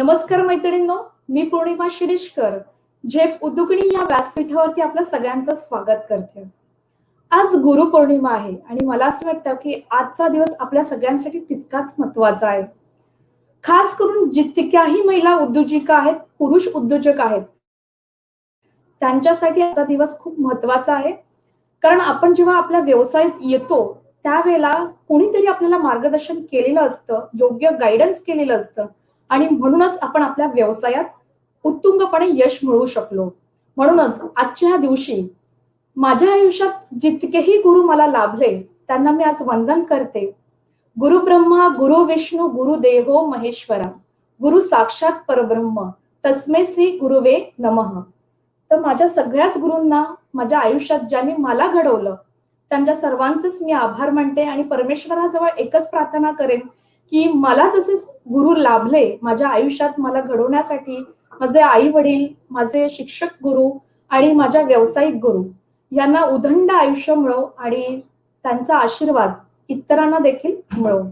नमस्कार मैत्रिणींनो, मी पौर्णिमा शिरीषकर झेप उद्योगिनी या व्यासपीठावरती आपलं सगळ्यांचं स्वागत करते. आज गुरुपौर्णिमा आहे आणि मला असं वाटतं की आजचा दिवस आपल्या सगळ्यांसाठी तितकाच महत्त्वाचा आहे. खास करून जितक्याही महिला उद्योजिका आहेत, पुरुष उद्योजक आहेत, त्यांच्यासाठी आजचा दिवस खूप महत्त्वाचा आहे. कारण आपण जेव्हा आपल्या व्यवसायात येतो त्यावेळेला कोणीतरी आपल्याला मार्गदर्शन केलेलं असतं, योग्य गाईडन्स केलेलं असतं आणि म्हणूनच आपण आपल्या व्यवसायात उत्तुंगपणे यश मिळवू शकलो. म्हणूनच आजच्या ह्या दिवशी माझ्या आयुष्यात जितकेही गुरु मला लाभले त्यांना मी आज वंदन करते. गुरु ब्रह्मा गुरु विष्णू गुरु देवो महेश्वरा गुरु साक्षात परब्रह्म तस्मै श्री गुरुवे नमः. तर माझ्या सगळ्याच गुरूंना माझ्या आयुष्यात ज्यांनी मला घडवलं त्यांच्या सर्वांचेच मी आभार मानते आणि परमेश्वराजवळ एकच प्रार्थना करेन की मला जसे गुरु लाभले माझ्या आयुष्यात मला घडवण्यासाठी, माझे आई वडील, माझे शिक्षक गुरु आणि माझ्या व्यावसायिक गुरु यांना उदंड आयुष्य मिळो आणि त्यांचा आशीर्वाद इतरांना देखील मिळो.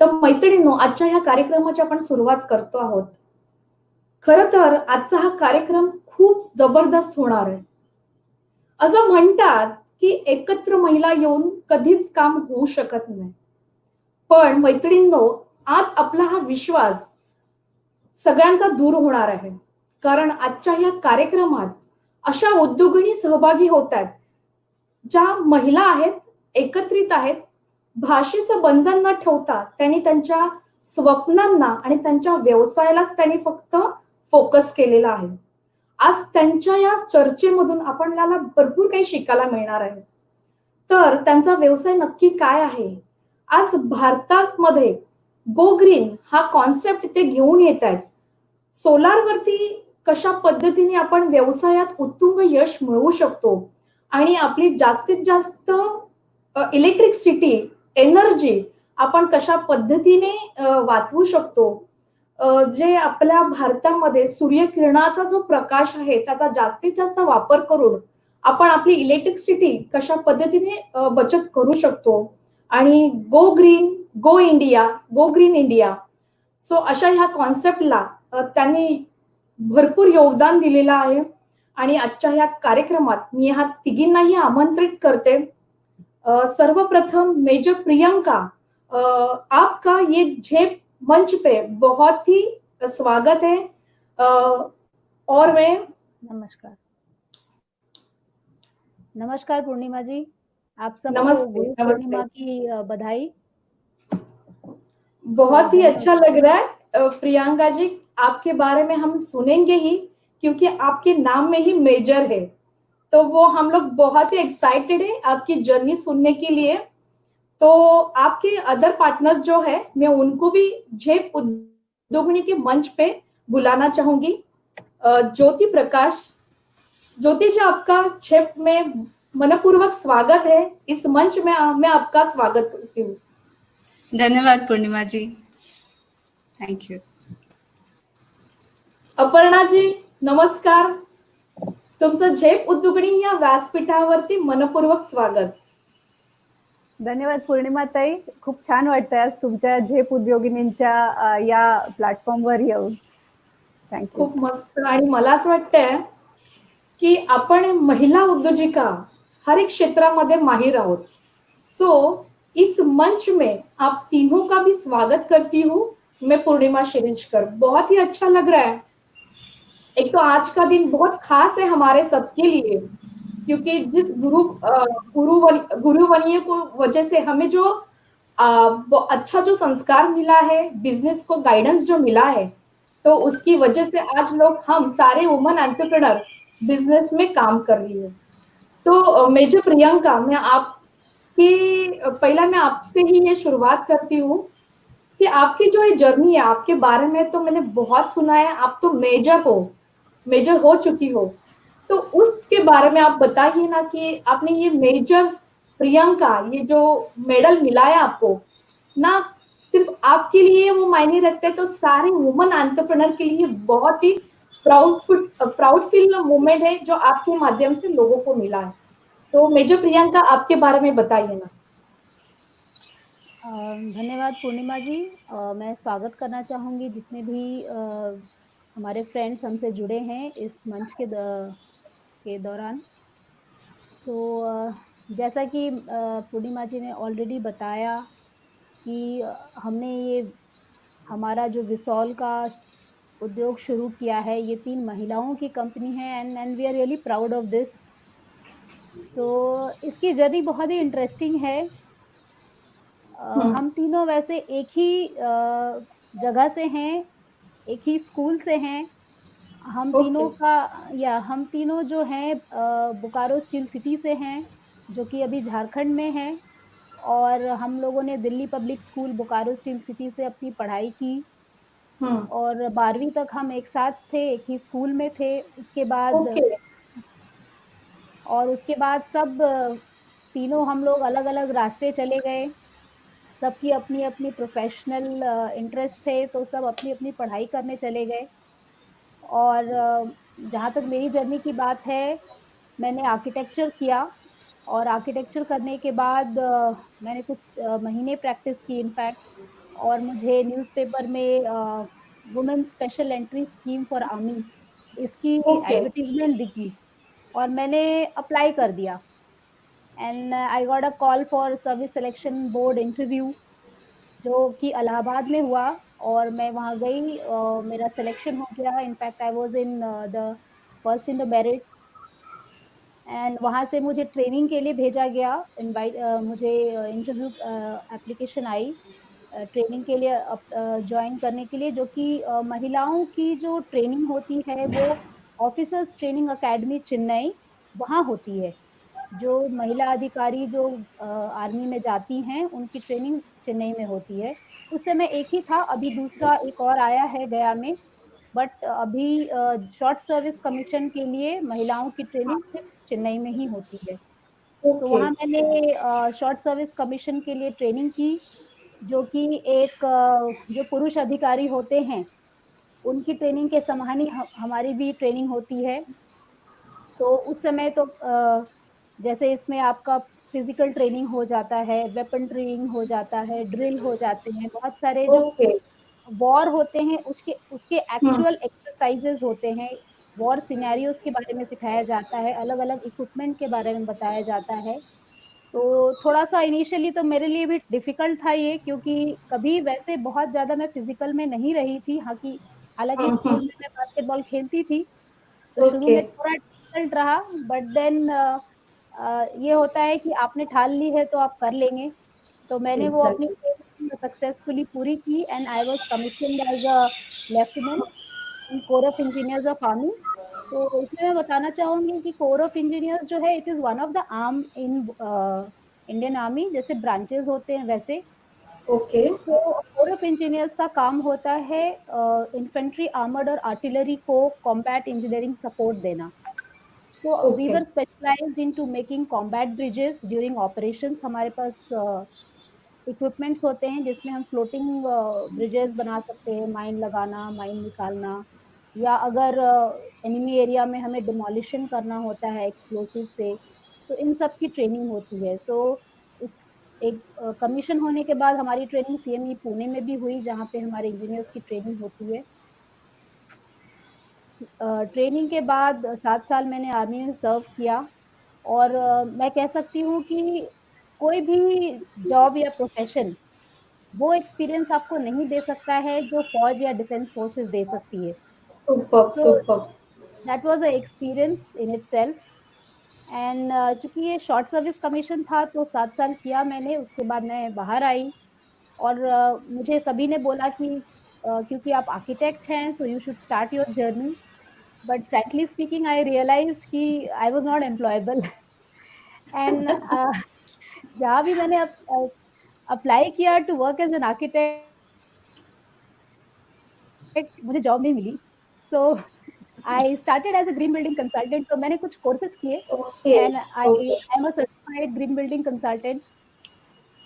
तर मैत्रिणींनो, आजच्या ह्या कार्यक्रमाची आपण सुरुवात करतो आहोत. खर तर आजचा हा कार्यक्रम खूप जबरदस्त होणार आहे. असं म्हणतात की एकत्र महिला येऊन कधीच काम होऊ शकत नाही. पण मैत्रिणींनो, आज आपला हा विश्वास सगळ्यांचा दूर होणार आहे. कारण आजच्या या कार्यक्रमात अशा उद्योगिनी सहभागी होत आहेत ज्या महिला आहेत, एकत्रित आहेत. भाषेचं बंधन न ठेवता त्यांनी त्यांच्या स्वप्नांना आणि त्यांच्या व्यवसायालाच त्यांनी फक्त फोकस केलेला आहे. आज त्यांच्या या चर्चेमधून आपल्याला भरपूर काही शिकायला मिळणार आहे. तर त्यांचा व्यवसाय नक्की काय आहे? आज भारतामध्ये गो ग्रीन हा कॉन्सेप्ट ते घेऊन येत आहेत. सोलार वरती कशा पद्धतीने आपण व्यवसायात उत्तुंग यश मिळवू शकतो आणि आपली जास्तीत जास्त इलेक्ट्रिसिटी एनर्जी आपण कशा पद्धतीने वाचवू शकतो. जे आपल्या भारतामध्ये सूर्यकिरणाचा जो प्रकाश आहे त्याचा जास्तीत जास्त वापर करून आपण आपली इलेक्ट्रिसिटी कशा पद्धतीने बचत करू शकतो आणि go green go India go green India so अशा ह्या कॉन्सेप्टला त्यांनी भरपूर योगदान दिलेलं आहे. आणि आजच्या ह्या कार्यक्रमात मी ह्या तिघींनाही आमंत्रित करते. सर्वप्रथम मेजर प्रियंका, आपका ये झेप मंच पे बहुत ही स्वागत है. और मैं नमस्कार नमस्कार पूर्णिमा जी, आप सबको नमस्ते, गुरु पूर्णिमा की बधाई. बहुत ही अच्छा लग रहा है प्रियंका जी, आपके बारे में हम सुनेंगे ही क्योंकि आपके नाम में ही मेजर है. तो वो हम लोग बहुत ही एक्साइटेड है आपकी जर्नी सुनने के लिए. तो आपके अदर पार्टनर्स जो है मैं उनको भी झेप उद्योगिनी के मंच पे बुलाना चाहूंगी. ज्योति प्रकाश, ज्योति जी, आपका झेप में मनपूर्वक स्वागत है. इस मंच में मैं आपका स्वागत करती हूँ. धन्यवाद पूर्णिमा जी, थैंक यू. अपर्णा जी, नमस्कार. तुमचं झेप उद्योगिनी या व्यासपीठावरती मनपूर्वक स्वागत. धन्यवाद पूर्णिमा ताई, खूप छान वाटतंय आज तुमच्या झेप उद्योगिनींच्या या प्लॅटफॉर्मवर येऊन. थँक्यू. खूप मस्त. आणि मला असं वाटतंय की आपण महिला उद्योजिका हर एक क्षेत्रामध्ये माहिर आहोत. सो इस मंच में आप तीनों का भी स्वागत करती हूँ मैं, पूर्णिमा शिरीषकर. बहुत ही अच्छा लग रहा है. एक तो आज का दिन बहुत खास है हमारे सबके लिए क्योंकि जिस गुरुवनीय को वजह से हमें जो अच्छा जो संस्कार मिला है, बिजनेस को गाइडेंस जो मिला है, तो उसकी वजह से आज लोग हम सारे वुमन एंटरप्रेन्योर बिजनेस में काम कर रही है. तो मेजर प्रियंका, मैं आपसे ही ये शुरुआत करती हूँ कि आपकी जो ये जर्नी है, आपके बारे में तो मैंने बहुत सुना है. आप तो मेजर हो चुकी हो, तो उसके बारे में आप बताइए ना कि आपने ये मेजर प्रियंका, ये जो मेडल मिला है आपको, ना सिर्फ आपके लिए वो मायने रखते हैं, तो सारे वुमन एंटरप्रेन्योर के लिए बहुत ही प्राउड फील मोमेंट है जो आपके माध्यम से लोगों को मिला है. तो मेजर प्रियंका, आपके बारे में बताइए ना. धन्यवाद पूर्णिमा जी। मैं स्वागत करना चाहूँगी जितने भी हमारे फ्रेंड्स हमसे जुड़े हैं इस मंच के दौरान। सो जैसा कि पूर्णिमा जी ने ऑलरेडी बताया कि हमने ये हमारा जो विसॉल का उद्योग शुरू किया है, ये 3 महिलाओं की कंपनी है and we are really proud of this. So इसकी जर्नी बहुत ही इंटरेस्टिंग है। हम्म। हम तीनों वैसे एक ही जगह से हैं, एक ही स्कूल से हैं। ओके। हम तीनों जो हैं बोकारो स्टील सिटी से हैं, जो कि अभी झारखंड में है और हम लोगों ने Delhi public school Bokaro steel city से अपनी पढ़ाई की हम्म। और 12वीं तक हम एक साथ थे, एक ही स्कूल में थे। ओके। उसके बाद सब तीनों हम लोग अलग-अलग रास्ते चले गए। सबकी अपनी-अपनी प्रोफ़ेशनल इंटरेस्ट थे, तो सब अपनी-अपनी पढ़ाई करने चले गए और जहाँ तक मेरी जर्नी की बात है, मैंने आर्किटेक्चर किया और आर्किटेक्चर करने के बाद मैंने कुछ महीने प्रैक्टिस की इनफैक्ट और मुझे न्यूज़पेपर में women special entry scheme for army इसकी ओके। एडवर्टाइज़मेंट दिखी और मैंने अप्लाई कर दिया and I got a call for service selection board interview जो कि इलाहाबाद में हुआ और मैं वहाँ गई मेरा सिलेक्शन हो गया in fact I was in the first in the merit and वहाँ से मुझे ट्रेनिंग के लिए भेजा गया मुझे इंटरव्यू एप्लीकेशन आई ट्रेनिंग के लिए जॉइन करने के लिए जो कि महिलाओं की जो ट्रेनिंग होती है वो ऑफिसर्स ट्रेनिंग अकेडमी चेन्नई वहाँ होती है। जो महिला अधिकारी जो आर्मी में जाती हैं, उनकी ट्रेनिंग चेन्नई में होती है। उस समय एक ही था, अभी दूसरा एक और आया है गया में, बट अभी शॉर्ट सर्विस कमीशन के लिए महिलाओं की ट्रेनिंग सिर्फ़ चेन्नई में ही होती है। So okay. वहाँ मैंने शॉर्ट सर्विस कमीशन के लिए ट्रेनिंग की, जो कि एक जो पुरुष अधिकारी होते हैं, उनकी ट्रेनिंग के समान ही ह हमारी भी ट्रेनिंग होती है। तो उस समय तो जैसे इसमें आपका फिज़िकल ट्रेनिंग हो जाता है, वेपन ट्रेनिंग हो जाता है, ड्रिल हो जाते हैं, बहुत सारे जो ओके। वॉर होते हैं उसके उसके हम्म। एक्चुअल एक्सरसाइज़ेज़ होते हैं, वॉर सिनेरियोज़ के बारे में सिखाया जाता है, अलग-अलग इक्विपमेंट के बारे में बताया जाता है। तो थोड़ा-सा इनिशियली तो मेरे लिए भी डिफ़िकल्ट था ये क्योंकि कभी वैसे बहुत ज़्यादा मैं फिज़िकल में नहीं रही थी, हालाँकि स्कूल हम्म। में मैं बास्केटबॉल खेलती थी, तो शुरू ओके। में थोड़ा डिफ़िकल्ट रहा बट देन ये होता है कि आपने ठान ली है तो आप कर लेंगे। तो मैंने वो अपनी एग्जैक्टली। ट्रेनिंग सक्सेसफुली पूरी की and I was commissioned as a lieutenant in core of engineers of army. तो इसमें मैं बताना चाहूँगी कि कोर ऑफ इंजीनियर्स जो है it is one of the arm in Indian army जैसे ब्रांचेज़ होते हैं वैसे। ओके। तो कोर ऑफ इंजीनियर्स का काम होता है इन्फेंट्री, आर्मर्ड और आर्टिलरी को कॉम्बैट इंजीनियरिंग सपोर्ट देना। तो we okay. Were specialised into making combat bridges during operations हमारे पास इक्विपमेंट्स होते हैं जिसमें हम फ्लोटिंग ब्रिजेस बना सकते हैं, माइन लगाना, माइन निकालना या अगर एनिमी एरिया में हमें डिमोलिशन करना होता है एक्सप्लोसिव से, तो इन सब की ट्रेनिंग होती है। सो उस एक कमीशन होने के बाद हमारी ट्रेनिंग सीएमई पुणे में भी हुई, जहाँ पे हमारे इंजीनियर्स की ट्रेनिंग होती है। ट्रेनिंग के बाद 7 साल मैंने आर्मी में सर्व किया और मैं कह सकती हूँ कि कोई भी जॉब या प्रोफ़ेशन वो एक्सपीरियंस आपको नहीं दे सकता है जो फ़ौज या डिफेंस फ़ोर्सेस दे सकती है। Superb so superb. That was a experience in itself and चूँकि ये शॉर्ट सर्विस कमीशन था तो 7 साल किया मैंने, उसके बाद मैं बाहर आई और मुझे सभी ने बोला कि क्योंकि आप आर्किटेक्ट हैं so you should start your journey but frankly speaking I realised कि I was not employable and जहाँ भी मैंने अप्लाई किया to work as an architect मुझे जॉब नहीं मिली। So I started as a green building consultant तो मैंने कुछ कोर्सेज़ किए okay. And I okay. Am a certified green building consultant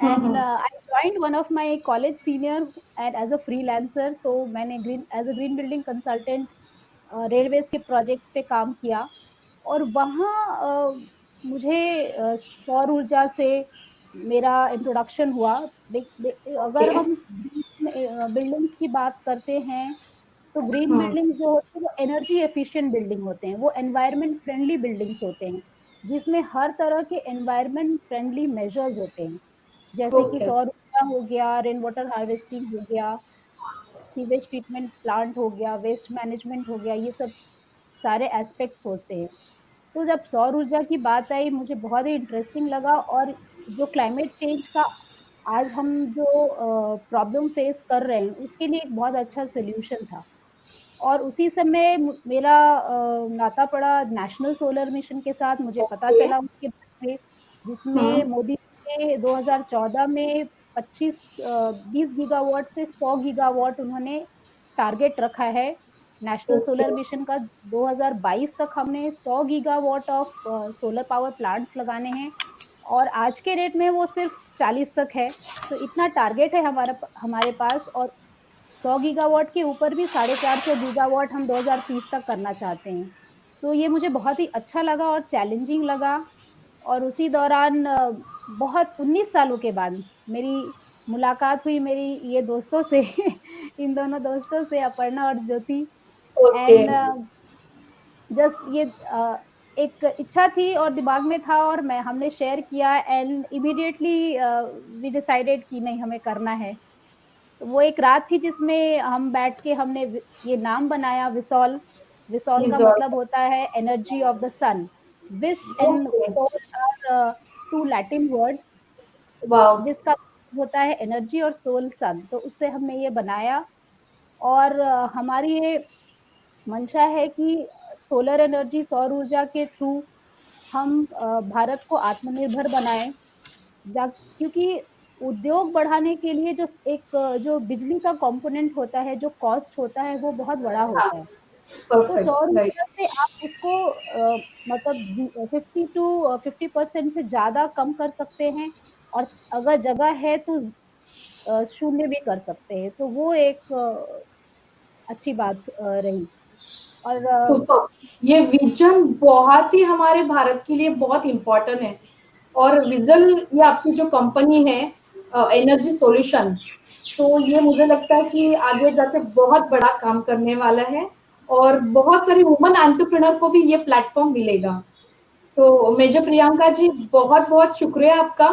and hmm. I joined one of my college senior and as a freelancer तो मैंने green as a green building consultant Railways के projects पे काम किया और वहाँ मुझे सौर ऊर्जा से मेरा इंट्रोडक्शन हुआ। अगर हम बिल्डिंग्स की बात करते हैं तो ग्रीन बिल्डिंग जो होते हैं वो एनर्जी एफिशिएंट बिल्डिंग होते हैं, वो एनवायरनमेंट फ्रेंडली बिल्डिंग्स होते हैं जिसमें हर तरह के एनवायरनमेंट फ्रेंडली मेजर्स होते हैं, जैसे कि ओके। सौर ऊर्जा हो गया, रेन वाटर हार्वेस्टिंग हो गया, सीवेज ट्रीटमेंट प्लांट हो गया, वेस्ट मैनेजमेंट हो गया, ये सब सारे एस्पेक्ट्स होते हैं। तो जब सौर ऊर्जा की बात आई मुझे बहुत ही इंटरेस्टिंग लगा, और जो क्लाइमेट चेंज का आज हम जो प्रॉब्लम फेस कर रहे हैं उसके लिए एक बहुत अच्छा सोल्यूशन था। और उसी समय मेरा नाता पड़ा नेशनल सोलर मिशन के साथ, मुझे पता ओके। चला उसके बारे में, जिसमें मोदी जी ने 2014 में 20 गीगावाट से 100 गीगावाट उन्होंने टारगेट रखा है। National okay. सोलर मिशन का 2022 तक हमने 100 gigawatt of solar power plants लगाने हैं, और आज के डेट में वो सिर्फ 40 तक है। तो इतना टारगेट है हमारे पास, और 100 गीगावाट के ऊपर भी 450 गीगावाट हम 2030 तक करना चाहते हैं। तो ये मुझे बहुत ही अच्छा लगा और चैलेंजिंग लगा, और उसी दौरान बहुत 19 सालों के बाद मेरी मुलाकात हुई मेरी ये दोस्तों से इन दोनों दोस्तों से, अपर्णा और ज्योति। ओके। एंड जस्ट ये एक इच्छा थी और दिमाग में था, और मैं हमने शेयर किया, एंड इमीडिएटली वी डिसाइडेड कि नहीं, हमें करना है। तो वो एक रात थी जिसमें हम बैठ के हमने ये नाम बनाया, विसॉल। विसॉल का रिजॉर्ट। मतलब होता है energy of the sun. Vis and okay. Sol are two Latin words. वाह। विस का मतलब होता है एनर्जी और सोल सन, तो उससे हमने ये बनाया। और हमारी ये मंशा है कि सोलर एनर्जी, सौर ऊर्जा के थ्रू हम भारत को आत्मनिर्भर बनाएं। क्योंकि उद्योग बढ़ाने के लिए जो बिजली का कंपोनेंट होता है, जो कॉस्ट होता है, वो बहुत बड़ा हाँ। होता है। तो सौर परफेक्ट। राइट। ऊर्जा से आप उसको मतलब 50 टू 50% से ज़्यादा कम कर सकते हैं, और अगर जगह है तो शून्य भी कर सकते हैं। तो वो एक अच्छी बात रही। और सुपर। ये विजन बहुत ही हमारे भारत के लिए बहुत इम्पोर्टेंट है। और विजन, ये आपकी जो कंपनी है एनर्जी सॉल्यूशन, तो ये मुझे लगता है कि आगे जाके बहुत बड़ा काम करने वाला है, और बहुत सारी वुमन एंटरप्रेन्योर को भी ये प्लेटफॉर्म मिलेगा। तो मेजर प्रियंका जी, बहुत बहुत शुक्रिया आपका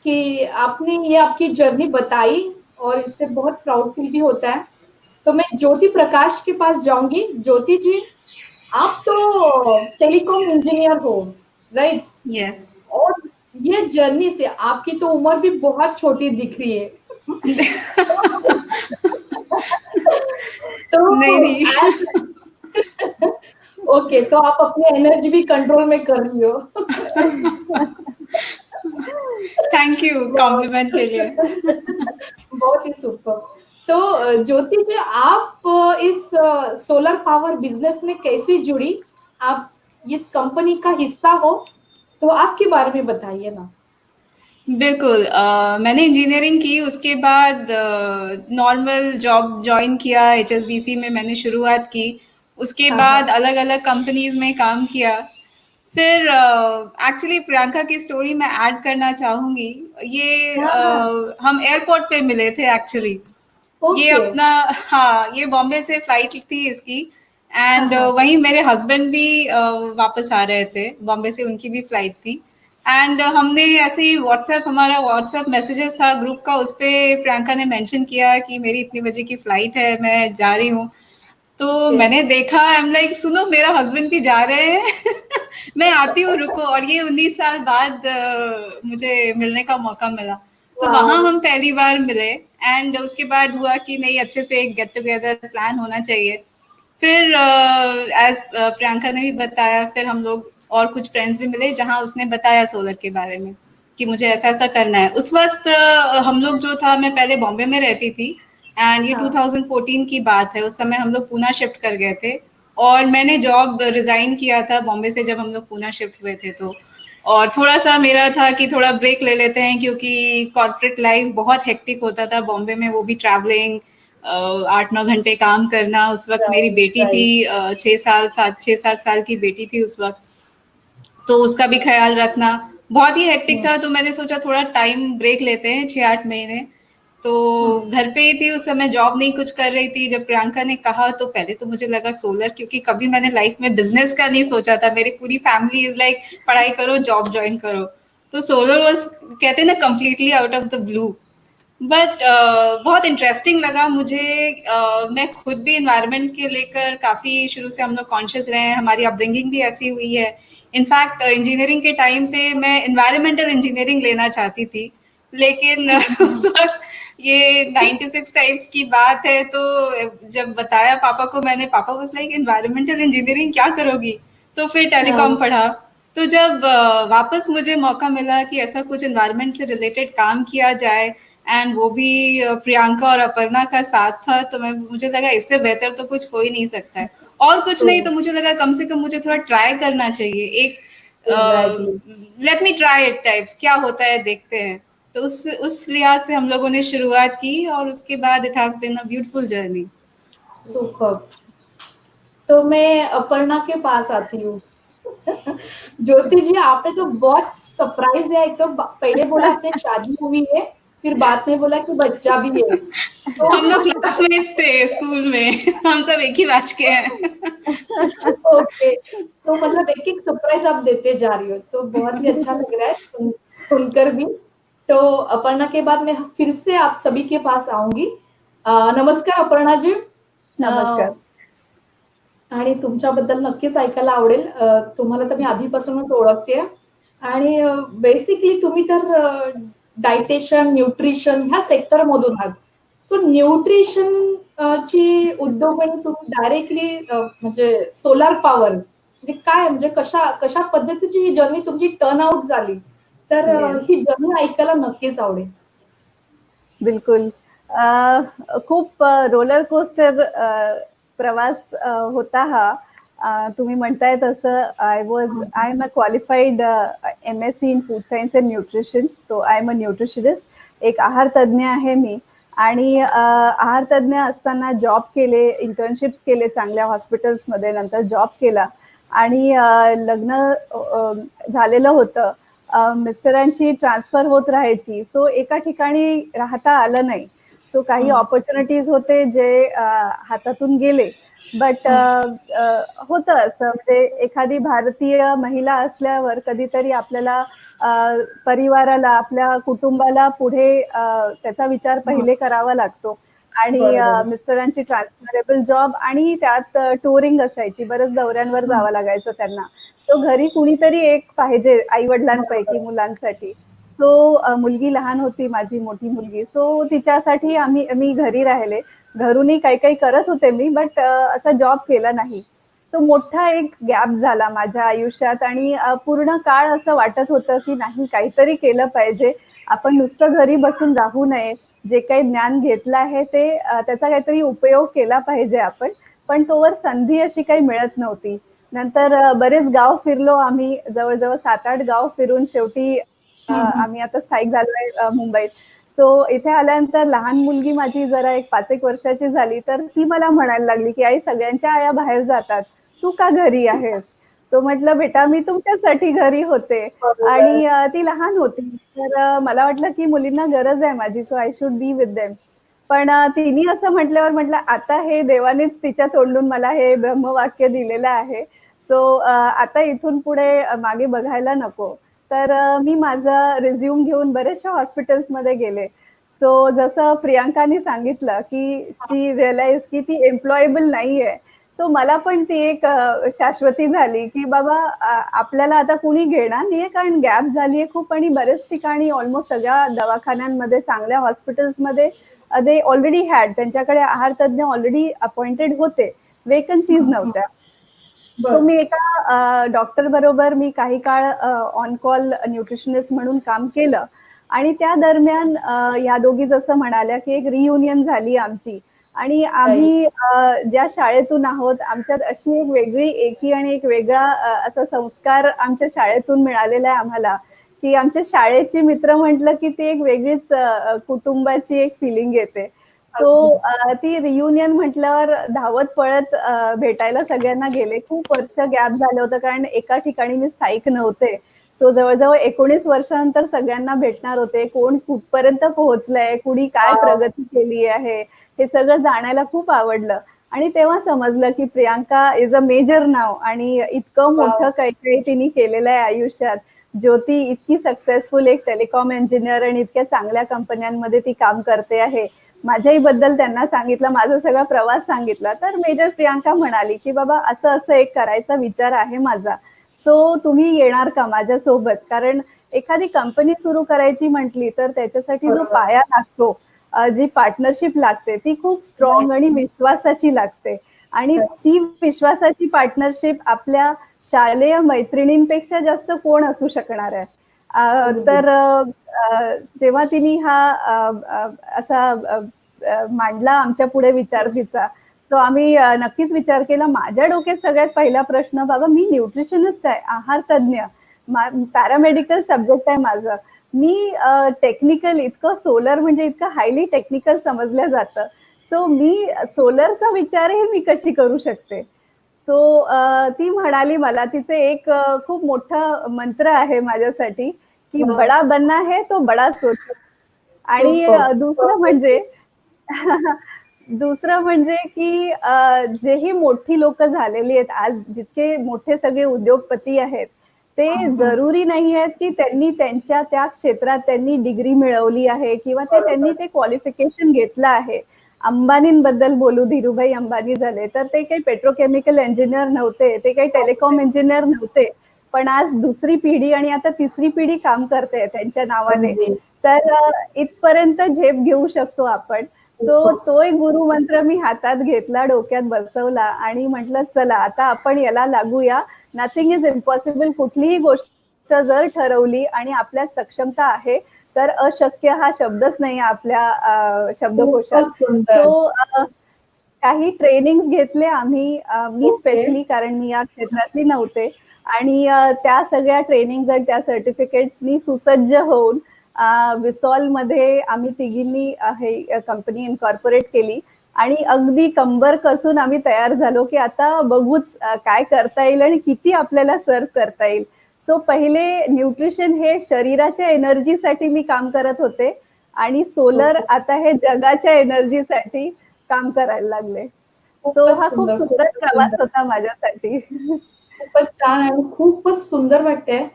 कि आपने ये आपकी जर्नी बताई, और इससे बहुत प्राउड फील भी होता है। तो मैं ज्योति प्रकाश के पास जाऊंगी। ज्योति जी, आप तो टेलीकॉम इंजीनियर हो, राइट? यस। और ये जर्नी से आपकी तो उम्र भी बहुत छोटी दिख रही है। नहीं तो नहीं। ओके, तो आप अपनी एनर्जी भी कंट्रोल में कर रही हो। थैंक यू बहुत कॉम्प्लीमेंट के लिए। बहुत ही सुपर। तो ज्योति जी, आप इस सोलर पावर बिजनेस में कैसे जुड़ी? आप इस कंपनी का हिस्सा हो, तो आपके बारे में बताइए ना। बिल्कुल, मैंने इंजीनियरिंग की, उसके बाद नॉर्मल जॉब ज्वाइन किया, एचएसबीसी में मैंने शुरुआत की। उसके हाँ हाँ। बाद अलग अलग कंपनीज में काम किया। फिर एक्चुअली प्रियंका की स्टोरी मैं ऐड करना चाहूँगी। ये हाँ हाँ। हम एयरपोर्ट पे मिले थे एक्चुअली। ये ओके। अपना, हाँ, ये बॉम्बे से फ्लाइट थी इसकी। हाँ एंड हाँ। वहीं मेरे हस्बैंड भी वापस आ रहे थे, बॉम्बे से उनकी भी फ्लाइट थी। एंड हमने ऐसे ही हमारा व्हाट्सएप मैसेजेस था ग्रुप का, उस पे प्रियंका ने मेंशन किया कि मेरी इतने बजे की फ्लाइट है, मैं जा रही हूँ। तो ओके। मैंने देखा, आई एम लाइक, सुनो मेरा हस्बैंड भी जा रहे हैं। मैं आती हूँ, रुको। और ये 19 साल बाद मुझे मिलने का मौका मिला। तो वहां वाओ। हम पहली बार मिले। एंड उसके बाद हुआ कि नहीं, अच्छे से एक गेट टुगेदर प्लान होना चाहिए। फिर एज प्रियंका ने भी बताया, फिर हम लोग और कुछ फ्रेंड्स भी मिले, जहां उसने बताया सोलर के बारे में कि मुझे ऐसा ऐसा करना है। उस वक्त हम लोग जो था, मैं पहले बॉम्बे में रहती थी, एंड ये हाँ। 2014 की बात है। उस समय हम लोग पूना शिफ्ट कर गए थे, और मैंने जॉब रिजाइन किया था बॉम्बे से जब हम लोग पूना शिफ्ट हुए थे। तो और थोड़ा सा मेरा था कि थोड़ा ब्रेक ले लेते हैं, क्योंकि कॉर्पोरेट लाइफ बहुत हेक्टिक होता था बॉम्बे में, वो भी ट्रैवलिंग, 8-9 घंटे काम करना। उस वक्त मेरी राइट बेटी थी, राइट। 6 साल 7 6-7 साल की बेटी थी उस वक्त, तो उसका भी ख्याल रखना। बहुत ही हेक्टिक था, तो मैंने सोचा थोड़ा टाइम ब्रेक लेते हैं 6-8 महीने। तो घर पे ही थी उस समय, जॉब नहीं कुछ कर रही थी। जब प्रियंका ने कहा तो पहले तो मुझे लगा सोलर, क्योंकि कभी मैंने लाइफ में बिजनेस का नहीं सोचा था। मेरी पूरी फैमिली इज लाइक पढ़ाई करो, जॉब ज्वाइन करो। तो सोलर वाज, कहते हैं ना, completely out of the blue. But बहुत इंटरेस्टिंग लगा मुझे। मैं खुद भी इन्वायरमेंट के लेकर काफ़ी शुरू से हम लोग कॉन्शियस रहे हैं, हमारी अपब्रिंगिंग भी ऐसी हुई है। इनफैक्ट इंजीनियरिंग के टाइम पे मैं इन्वायरमेंटल इंजीनियरिंग लेना चाहती थी, लेकिन उस वक्त ये 96 टाइप्स की बात है। तो जब बताया पापा को मैंने, पापा वाज लाइक इन्वायरमेंटल इंजीनियरिंग क्या करोगी? तो फिर टेलीकॉम पढ़ा। तो जब वापस मुझे मौका मिला कि ऐसा कुछ इन्वायरमेंट से रिलेटेड काम किया जाए, एंड वो भी प्रियंका और अपर्णा का साथ था, तो मुझे लगा इससे बेहतर तो कुछ हो ही नहीं सकता है। और कुछ नहीं तो मुझे लगा कम से कम मुझे थोड़ा ट्राई करना चाहिए, एक let me try it types, क्या होता है देखते हैं। तो उस लिहाज से हम लोगों ने शुरुआत की, और उसके बाद it has been a beautiful journey. Super. तो मैं अपर्णा के पास आती हूँ। ज्योति जी, आपने तो बहुत सरप्राइज दिया। एक तो पहले बोला आपने शादी हुई है, फिर बाद में बोला कि बच्चा भी है। तो हम लोग क्लासमेट्स थे स्कूल में, हम सब एक ही बैच के हैं। ओके, तो मतलब एक एक सरप्राइज आप देते जा रही हो, तो बहुत ही अच्छा लग रहा है सुनकर भी। तो अपर्णा के बाद मैं फिर से आप सभी के पास आऊंगी। नमस्कार अपर्णा जी. नमस्कार. आणि तुमच्याबद्दल नक्कीच ऐकायला आवडेल. तुम्हाला तर मी आधीपासूनच ओळखते आणि बेसिकली तुम्ही तर डायटेशन, न्यूट्रिशन ह्या सेक्टर मधून आहात. सो न्यूट्रिशन ची उद्योगणी तुम्ही डायरेक्टली म्हणजे सोलार पॉवर म्हणजे काय, म्हणजे कशा कशा पद्धतीची ही जर्नी तुमची टर्न आउट झाली, तर ही जर्नी ऐकायला नक्कीच आवडेल. बिलकुल. खूप रोलर कोस्टर प्रवास होता हा. तुम्ही म्हणताय तसं I am a qualified MSc in food science and nutrition. So I am a nutritionist. एक आहार तज्ज्ञ आहे मी. आणि आहार तज्ज्ञ असताना जॉब केले, इंटर्नशिप्स केले चांगल्या हॉस्पिटल्समध्ये, नंतर जॉब केला आणि लग्न झालेलं होतं. मिस्टरांची ट्रान्सफर होत राहायची. सो एका ठिकाणी राहता आलं नाही. सो काही ऑपॉर्च्युनिटीज होते जे हातातून गेले. बट होतं असं, म्हणजे एखादी भारतीय महिला असल्यावर कधीतरी आपल्याला परिवाराला, आपल्या कुटुंबाला पुढे त्याचा विचार पहिले करावा लागतो. आणि मिस्टरांची ट्रान्सफरेबल जॉब आणि त्यात टुरिंग असायची, बरेच दौऱ्यांवर जावं लागायचं त्यांना. सो घरी कुणीतरी एक पाहिजे आई वडिलांपैकी मुलांसाठी. सो मुलगी लहान होती माझी, मोठी मुलगी. सो तिच्यासाठी मी घरी राहिले. घरूनही काही काही करत होते मी, बट असा जॉब केला नाही. सो मोठा एक गॅप झाला माझ्या आयुष्यात आणि पूर्ण काळ असं वाटत होतं की नाही, काहीतरी केलं पाहिजे. आपण नुसतं घरी बसून राहू नये. जे काही ज्ञान घेतलं आहे ते त्याचा काहीतरी उपयोग केला पाहिजे आपण. पण तोवर संधी अशी काही मिळत नव्हती. नंतर बरेच गाव फिरलो आम्ही, जवळजवळ 7-8 गाव फिरून शेवटी आम्ही आता स्थायिक झालोय मुंबईत. सो इथे आल्यानंतर लहान मुलगी माझी जरा एक 5-1 वर्षाची झाली, तर ती मला म्हणायला लागली की आई, सगळ्यांच्या आया बाहेर जातात, तू का घरी आहेस? सो म्हटलं बेटा मी तुमच्यासाठी घरी होते. आणि ती लहान होती, तर मला वाटलं की मुलींना गरज आहे माझी, so I should be with them. पण तिने असं म्हटल्यावर म्हटलं आता हे देवानेच तिच्या तोंडून मला हे ब्रह्मवाक्य दिलेलं आहे. सो आता इथून पुढे मागे बघायला नको. तर मी माझा रिझ्यूम घेऊन बरेचशा हॉस्पिटल्समध्ये गेले. सो जसं प्रियंकाने सांगितलं की ती रिअलाइज की ती एम्प्लॉयबल नाहीये. सो मला पण ती एक शाश्वती झाली की बाबा आपल्याला आता कुणी घेणार नाहीये, कारण गॅप झालीये खूप. आणि बरेच ठिकाणी ऑलमोस्ट सगळ्या दवाखान्यांमध्ये, चांगल्या हॉस्पिटल्समध्ये दे ऑलरेडी हॅड, त्यांच्याकडे आहार तज्ज्ञ ऑलरेडी अपॉइंटेड होते, वेकन्सीज नव्हत्या. सो मी एका डॉक्टर बरोबर मी काही काळ ऑन कॉल न्यूट्रिशनिस्ट म्हणून काम केलं. आणि त्या दरम्यान या दोघी जसं म्हणाल्या की एक रियुनियन झाली आमची. आणि आम्ही ज्या शाळेतून आहोत, आमच्यात अशी एक वेगळी एकी आणि एक वेगळा असा संस्कार आमच्या शाळेतून मिळालेला आहे आम्हाला, की आमच्या शाळेची मित्र म्हटलं की ती एक वेगळीच कुटुंबाची एक फिलिंग येते. सो ती रियुनियन म्हटल्यावर धावत पळत भेटायला सगळ्यांना गेले. खूप वर्ष गॅप झालं होतं, कारण एका ठिकाणी मी स्थायिक नव्हते. सो जवळजवळ 19 वर्षानंतर सगळ्यांना भेटणार होते. कोण कुठपर्यंत पोहोचलंय, कुणी काय Wow. प्रगती केली आहे, हे सगळं जाणायला खूप आवडलं. आणि तेव्हा समजलं की प्रियांका इज अ मेजर नाव आणि इतकं मोठं काही काही तिने केलेलं आहे आयुष्यात. ज्योती इतकी सक्सेसफुल एक टेलिकॉम इंजिनियर आणि इतक्या चांगल्या कंपन्यांमध्ये ती काम करते आहे. माझ्याही बद्दल त्यांना सांगितलं, माझा सगळा प्रवास सांगितला. तर मेजर प्रियांका म्हणाली की बाबा असं असं एक करायचा विचार आहे माझा. सो तुम्ही येणार का माझ्यासोबत? कारण एखादी कंपनी सुरू करायची म्हटली तर त्याच्यासाठी जो बरोबर. पाया लागतो, जी पार्टनरशिप लागते ती खूप स्ट्रॉंग आणि विश्वासाची लागते. आणि ती विश्वासाची पार्टनरशिप आपल्या शालेय मैत्रिणींपेक्षा जास्त कोण असू शकणार आहे. तर जेव्हा तिने हा असा मांडला आमच्या पुढे विचार तिचा, सो आम्ही नक्कीच विचार केला. माझ्या डोक्यात सगळ्यात पहिला प्रश्न, बाबा मी न्यूट्रिशनिस्ट आहे, आहार तज्ञ, पॅरामेडिकल सब्जेक्ट आहे माझं. मी टेक्निकल इतकं सोलर म्हणजे इतकं हायली टेक्निकल समजलं जातं. सो मी सोलरचा विचारही मी कशी करू शकते? सो ती म्हणाली मला, तिचे एक खूप मोठा मंत्र आहे माझ्यासाठी की वाह! बडा बनना है तो बडा सोचो. आणि Super. दुसरं म्हणजे दुसरं म्हणजे की जेही मोठी लोक झालेली आहेत आज, जितके मोठे सगळे उद्योगपती आहेत, ते जरुरी नाही आहेत की त्यांनी त्यांच्या त्या क्षेत्रात त्यांनी डिग्री मिळवली आहे किंवा त्यांनी ते क्वालिफिकेशन घेतलं आहे. अंबानींबद्दल बोलू, धीरूभाई अंबानी झाले, तर ते काही पेट्रोकेमिकल इंजिनियर नव्हते, ते काही टेलिकॉम इंजिनियर नव्हते. पण आज दुसरी पिढी आणि आता तिसरी पिढी काम करते त्यांच्या नावाने. अगदी. तर इथपर्यंत झेप घेऊ शकतो आपण. सो Super. तो एक गुरुमंत्र मी हातात घेतला, डोक्यात बसवला आणि म्हटलं चला आता आपण याला लागूया. Nothing is impossible. कुठलीही गोष्ट जर ठरवली आणि आपल्यात सक्षमता आहे, तर अशक्य हा शब्दच नाही आपल्या शब्दकोशात. खूपच सुंदर. सो काही ट्रेनिंग्स घेतले आम्ही, मी ओके. स्पेशली, कारण मी या क्षेत्रातली नव्हते. आणि त्या सगळ्या ट्रेनिंग्ज आणि त्या सर्टिफिकेट्सनी सुसज्ज होऊन विसॉलमध्ये आम्ही तिघींनी हे कंपनी इन्कॉर्पोरेट केली आणि अगदी कंबर कसून आम्ही तयार झालो की आता बघूच काय करता येईल आणि किती आपल्याला सर्व करता येईल. सो पहिले न्यूट्रिशन हे शरीराच्या एनर्जीसाठी मी काम करत होते आणि सोलर ओके. आता हे जगाच्या एनर्जीसाठी काम करायला लागले. सो खूपच हा खूप सुंदर, सुंदर खूपच प्रवास सुंदर. होता माझ्यासाठी. खूपच छान आणि खूपच सुंदर वाटतंय.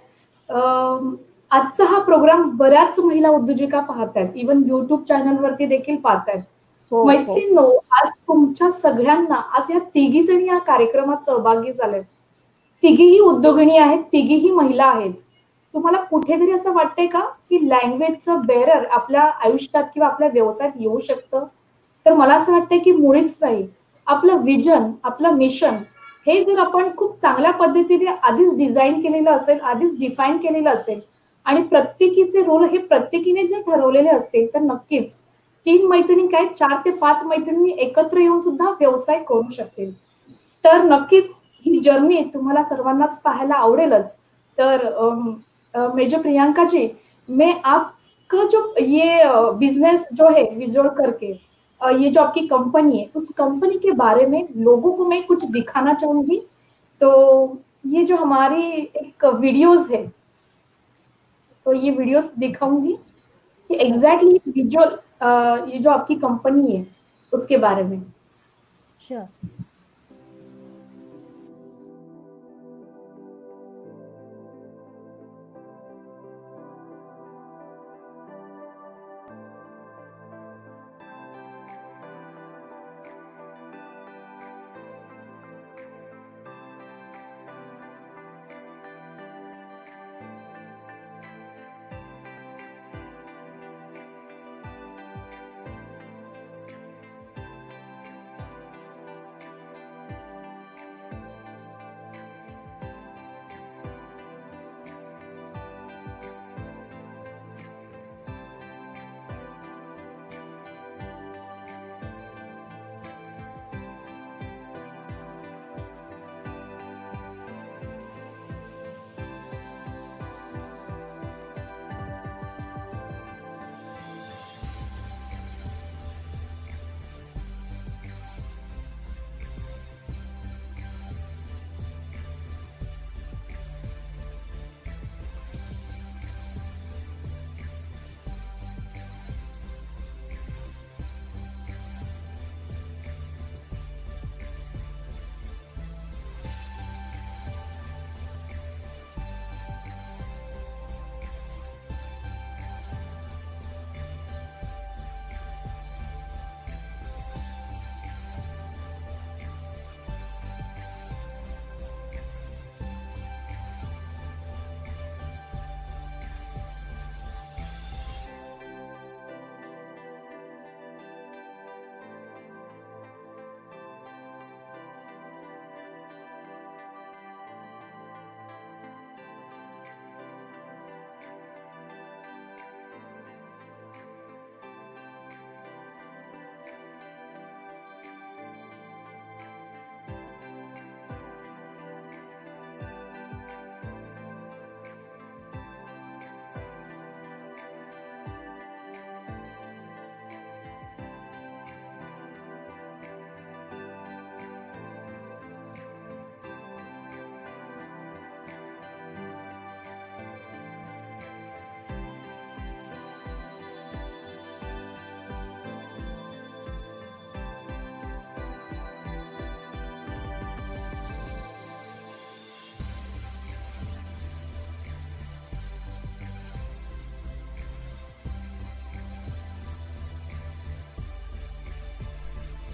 आजचा हा प्रोग्राम बऱ्याच महिला उद्योजिका पाहतायत. इव्हन YouTube चॅनलवरती देखील पाहतायत. हो, हो. मैत्रिणींनो, आज तुमच्या सगळ्यांना आज या तिघी जणी या कार्यक्रमात सहभागी झालेत. तिघीही उद्योगिनी आहेत, तिघीही महिला आहेत. तुम्हाला कुठेतरी असं वाटतंय का, की लँग्वेजचं बेअरर आपल्या आयुष्यात किंवा आपल्या व्यवसायात येऊ शकतं? तर मला असं वाटतंय, की मुळीच नाही. आपलं व्हिजन, आपलं मिशन हे जर आपण खूप चांगल्या पद्धतीने आधीच डिझाइन केलेलं असेल, आधीच डिफाईन केलेलं असेल आणि प्रत्येकीचे रोल हे प्रत्येकीने जर ठरवलेले असतील, तर नक्कीच 3 मैत्रिणी काय 4 ते 5 मैत्रिणी एकत्र येऊन सुद्धा व्यवसाय करू शकतील. तर नक्कीच ही जर्नी तुम्हाला सर्वांनाच पाहायला आवडेलच. तर मेजर प्रियंका जी, मैं आपका जो ये बिज़नेस जो है विज़ुअल करके ये जो आपकी कंपनी है, उस कंपनी के बारे में लोगों को मैं कुछ दिखाना चाहूँगी। तो ये जो हमारी एक वीडियोज़ है, तो ये वीडियोज़ दिखाऊँगी कि Sure. एग्ज़ैक्टली विज़ुअल ये जो आपकी कंपनी है, उसके बारे में। Sure.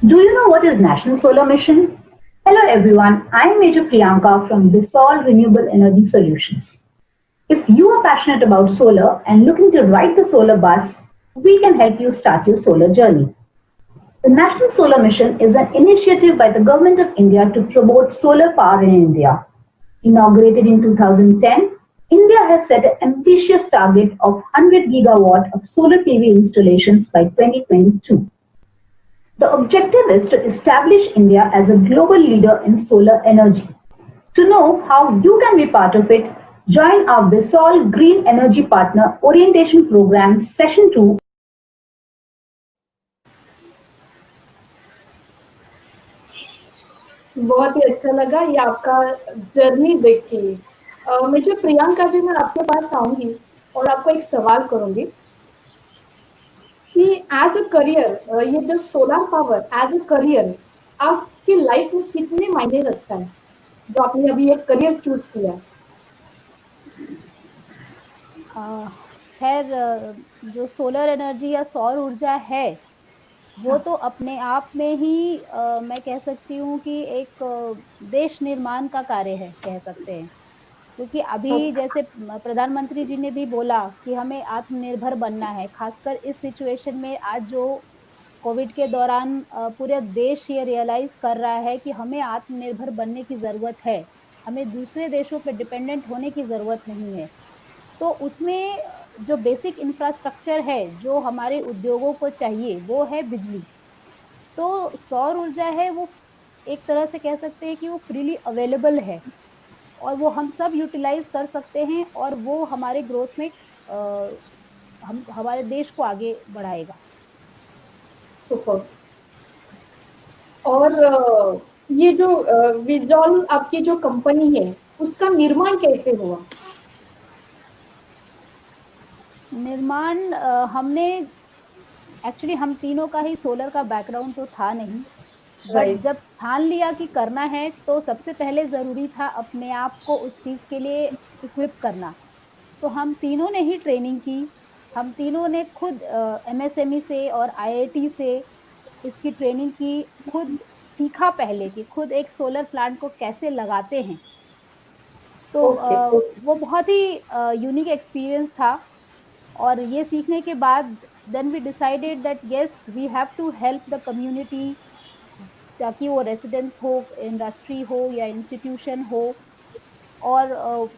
Do you know what is National Solar Mission? Hello everyone, I am Major Priyanka from Bisol Renewable Energy Solutions. If you are passionate about solar and looking to ride the solar bus, we can help you start your solar journey. The National Solar Mission is an initiative by the Government of India to promote solar power in India. Inaugurated in 2010, India has set an ambitious target of 100 gigawatt of solar PV installations by 2022. The objective is to establish India as a global leader in solar energy. To know how you can be part of it, join our Bisol Green Energy Partner Orientation Program Session 2. बहुत ही अच्छा लगा ये आपका journey देख के। मुझे प्रियंका जी, मैं आपके पास आऊंगी और आपको एक सवाल करूंगी कि एज अ करियर ये जो solar power as a career आपकी लाइफ में कितने मायने रखता है, जो आपने अभी एक करियर चूज किया? खैर, जो सोलर एनर्जी या सौर ऊर्जा है वो तो अपने आप में ही मैं कह सकती हूँ कि एक देश निर्माण का कार्य है, कह सकते हैं। क्योंकि अभी जैसे प्रधानमंत्री जी ने भी बोला कि हमें आत्मनिर्भर बनना है, खासकर इस सिचुएशन में आज जो कोविड के दौरान पूरे देश ये रियलाइज कर रहा है कि हमें आत्मनिर्भर बनने की ज़रूरत है, हमें दूसरे देशों पे डिपेंडेंट होने की ज़रूरत नहीं है। तो उसमें जो बेसिक इंफ्रास्ट्रक्चर है, जो हमारे उद्योगों को चाहिए, वो है बिजली। तो सौर ऊर्जा है, वो एक तरह से कह सकते हैं कि वो फ्रीली अवेलेबल है और वो हम सब यूटिलाइज़ कर सकते हैं और वो हमारे ग्रोथ में हम हमारे देश को आगे बढ़ाएगा। सुपर। और ये जो विजॉल आपकी जो कंपनी है, उसका निर्माण कैसे हुआ? निर्माण हमने एक्चुअली हम तीनों का ही सोलर का बैकग्राउंड तो था नहीं, बट जब ठान लिया कि करना है तो सबसे पहले ज़रूरी था अपने आप को उस चीज़ के लिए इक्विप करना। तो हम तीनों ने ही ट्रेनिंग की, हम तीनों ने खुद एमएसएमई से और आईआईटी से इसकी ट्रेनिंग की, खुद सीखा पहले कि खुद एक सोलर प्लांट को कैसे लगाते हैं। तो वो बहुत ही यूनिक एक्सपीरियंस था और ये सीखने के बाद then we decided that yes we have to help the community, ताकि वो रेसिडेंस हो, इंडस्ट्री हो या इंस्टीट्यूशन हो, और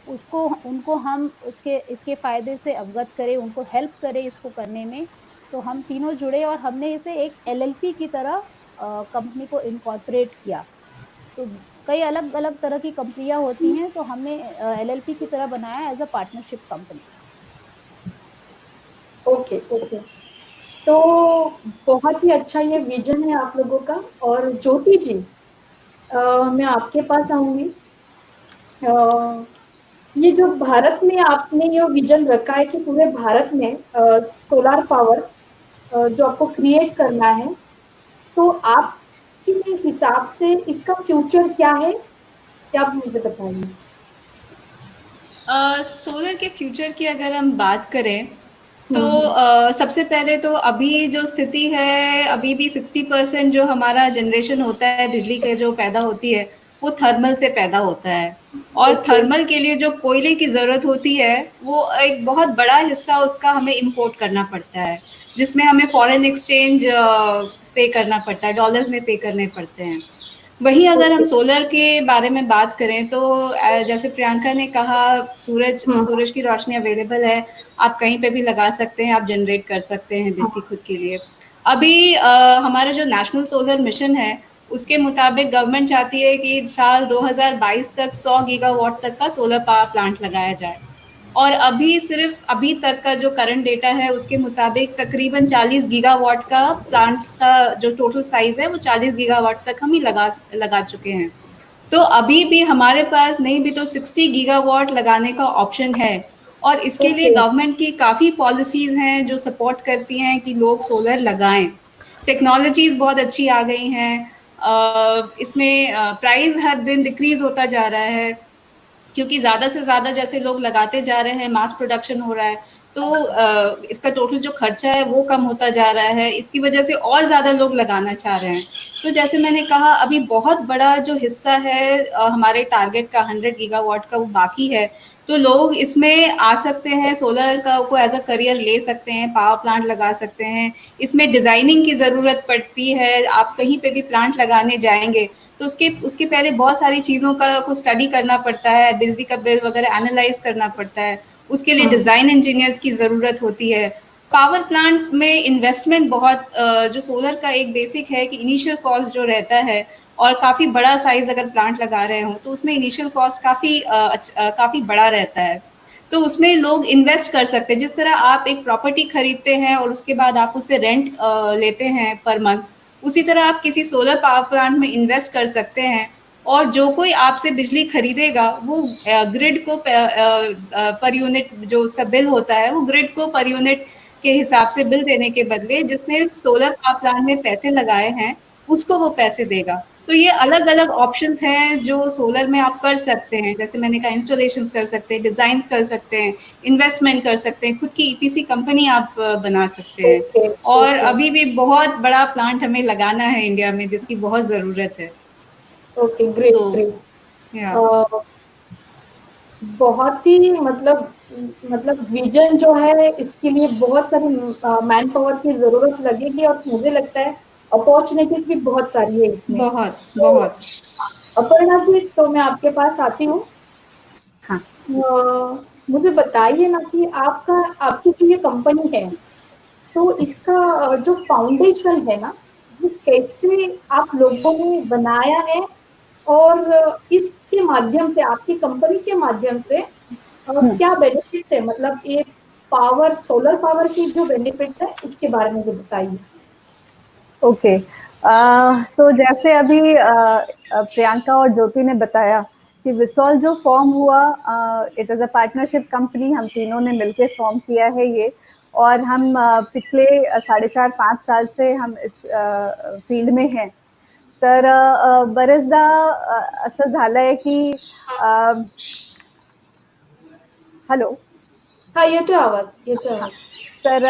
उसको उनको हम इसके फ़ायदे से अवगत करें, उनको हेल्प करें इसको करने में। तो हम तीनों जुड़े और हमने इसे एक एलएलपी की तरह कंपनी को इनकॉर्पोरेट किया। तो कई अलग-अलग तरह की कंपनियाँ होती हैं, तो हमने एलएलपी की तरह बनाया as a partnership company. Okay. तो बहुत ही अच्छा ये विजन है आप लोगों का। और ज्योति जी, मैं आपके पास आऊंगी। ये जो भारत में आपने ये विजन रखा है कि पूरे भारत में सोलर पावर जो आपको क्रिएट करना है, तो आपके हिसाब से इसका फ्यूचर क्या है, क्या आप मुझे बताइए? सोलर के फ्यूचर की अगर हम बात करें तो सबसे पहले तो अभी जो स्थिति है, अभी भी 60% जो हमारा जनरेशन होता है बिजली के जो पैदा होती है वो थर्मल से पैदा होता है। और थर्मल के लिए जो कोयले की ज़रूरत होती है वो एक बहुत बड़ा हिस्सा उसका हमें इंपोर्ट करना पड़ता है, जिसमें हमें फॉरेन एक्सचेंज पे करना पड़ता है, डॉलर्स में पे करने पड़ते हैं। वहीं अगर हम सोलर के बारे में बात करें तो जैसे प्रियंका ने कहा, सूरज की रोशनी अवेलेबल है, आप कहीं पे भी लगा सकते हैं, आप जनरेट कर सकते हैं बिजली खुद के लिए। अभी हमारा जो नेशनल सोलर मिशन है उसके मुताबिक गवर्नमेंट चाहती है कि साल 2022 तक 100 गीगावाट तक का सोलर पावर प्लांट लगाया जाए। और सिर्फ अभी तक का जो करंट डेटा है उसके मुताबिक तकरीबन 40 गीगावाट का प्लांट का जो टोटल साइज है वो 40 गीगावाट तक हम ही लगा चुके हैं। तो अभी भी हमारे पास नहीं भी तो 60 गीगावाट लगाने का ऑप्शन है। और इसके लिए गवर्नमेंट की काफ़ी पॉलिसीज़ हैं जो सपोर्ट करती हैं कि लोग सोलर लगाएं। टेक्नोलॉजीज़ बहुत अच्छी आ गई हैं। इसमें प्राइस हर दिन डिक्रीज़ होता जा रहा है, क्योंकि ज़्यादा से ज़्यादा जैसे लोग लगाते जा रहे हैं, मास प्रोडक्शन हो रहा है, तो इसका टोटल जो खर्चा है वो कम होता जा रहा है, इसकी वजह से और ज़्यादा लोग लगाना चाह रहे हैं। तो जैसे मैंने कहा, अभी बहुत बड़ा जो हिस्सा है हमारे टारगेट का 100 गीगावाट का, वो बाकी है। तो लोग इसमें आ सकते हैं, सोलर का को एज अ करियर ले सकते हैं, पावर प्लांट लगा सकते हैं। इसमें डिज़ाइनिंग की ज़रूरत पड़ती है, आप कहीं पे भी प्लांट लगाने जाएंगे तो उसके पहले बहुत सारी चीज़ों का को स्टडी करना पड़ता है, बिजली का बिल वगैरह एनालाइज करना पड़ता है, उसके लिए डिज़ाइन इंजीनियर्स की ज़रूरत होती है। पावर प्लांट में इन्वेस्टमेंट बहुत जो सोलर का एक बेसिक है कि इनिशियल कॉस्ट जो रहता है, और काफ़ी बड़ा साइज अगर प्लांट लगा रहे हो तो उसमें इनिशियल कॉस्ट काफ़ी बड़ा रहता है। तो उसमें लोग इन्वेस्ट कर सकते हैं। जिस तरह आप एक प्रॉपर्टी खरीदते हैं और उसके बाद आप उससे रेंट लेते हैं पर मंथ, उसी तरह आप किसी सोलर पावर प्लांट में इन्वेस्ट कर सकते हैं, और जो कोई आपसे बिजली खरीदेगा वो ग्रिड को पर यूनिट जो उसका बिल होता है, वो ग्रिड को पर यूनिट के हिसाब से बिल देने के बदले जिसने सोलर पावर प्लांट में पैसे लगाए हैं उसको वो पैसे देगा। तो ये अलग अलग ऑप्शंस हैं जो सोलर में आप कर सकते हैं। जैसे मैंने कहा, इंस्टॉलेशंस कर सकते हैं, डिजाइन्स कर सकते हैं, इन्वेस्टमेंट कर सकते हैं, खुद की ईपीसी कंपनी आप बना सकते हैं। ओके, और ओके, अभी भी बहुत बड़ा प्लांट हमें लगाना है इंडिया में, जिसकी बहुत ज़रूरत है। ओके, ग्रेट, तो ग्रेट। या बहुत ही मतलब विजन जो है इसके लिए बहुत सारी मैन पावर की जरूरत लगेगी, और मुझे लगता है अपॉर्चुनिटीज भी बहुत सारी है इसमें। बहुत तो बहुत अपर्णा जी, तो मैं आपके पास आती हूँ। हाँ। मुझे बताइए ना कि आपकी जो ये कंपनी है, तो इसका जो फाउंडेशन है ना, वो कैसे आप लोगों ने बनाया है, और इसके माध्यम से, आपकी कंपनी के माध्यम से क्या बेनिफिट्स है, मतलब ये पावर, सोलर पावर की जो बेनिफिट्स है उसके बारे में भी बताइए। ओके, सो जैसे अभी प्रियंका और ज्योति ने बताया कि विसॉल जो फॉर्म हुआ, it is a partnership company, हम तीनों ने मिलकर फॉर्म किया है ये। और हम पिछले 4.5-5 साल से हम इस फील्ड में हैं। तर बरेचदा असं झालंय की हॅलो, हा, येतोय आवाज, येतोय आवाज. तर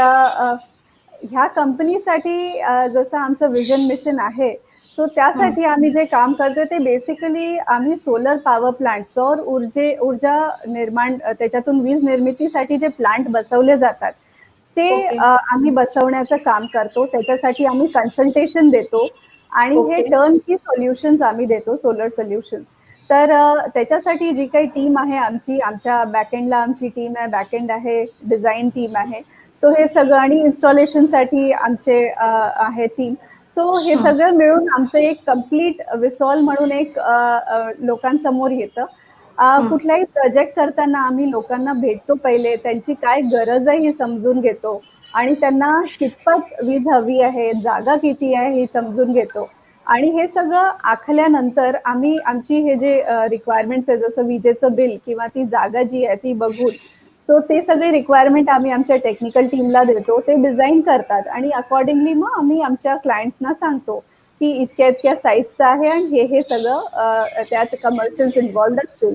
ह्या कंपनीसाठी जसं आमचं विजन मिशन आहे, सो त्यासाठी आम्ही जे काम करतो ते बेसिकली आम्ही सोलर पॉवर प्लांट, सौर ऊर्जा निर्माण, त्याच्यातून वीज निर्मितीसाठी जे प्लांट बसवले जातात ते ओके. आम्ही बसवण्याचं काम करतो. त्याच्यासाठी आम्ही कन्सल्टेशन देतो आणि हे ओके. टर्नकी सोल्युशन्स आम्ही देतो, सोलर सोल्युशन्स. तर त्याच्यासाठी जी काही टीम आहे आमची, आमच्या बॅकएंडला आमची टीम आहे, बॅकएंड आहे, डिझाईन टीम आहे. सो हे सगळं, आणि इन्स्टॉलेशनसाठी आमचे आहे टीम. सो हे सगळं मिळून आमचं एक कम्प्लीट विसॉल म्हणून एक लोकांसमोर येतं. कुठलाही प्रोजेक्ट करताना आम्ही लोकांना भेटतो, पहिले त्यांची काय गरज आहे हे समजून घेतो आणि त्यांना कितपत वीज हवी आहे, जागा किती आहे हे समजून घेतो. आणि हे सगळं आखल्यानंतर आम्ही आमची हे जे रिक्वायरमेंट्स आहे, जसं विजेचं बिल किंवा ती जागा जी आहे ती बघून, तो ते सगळे रिक्वायरमेंट आम्ही आमच्या टेक्निकल टीमला देतो, ते डिझाईन करतात आणि अकॉर्डिंगली मग आम्ही आमच्या क्लायंट्सना सांगतो की इतक्या इतक्या साईजचं आहे आणि हे सगळं त्यात कमर्शियल्स इन्व्हॉल्ड असतील.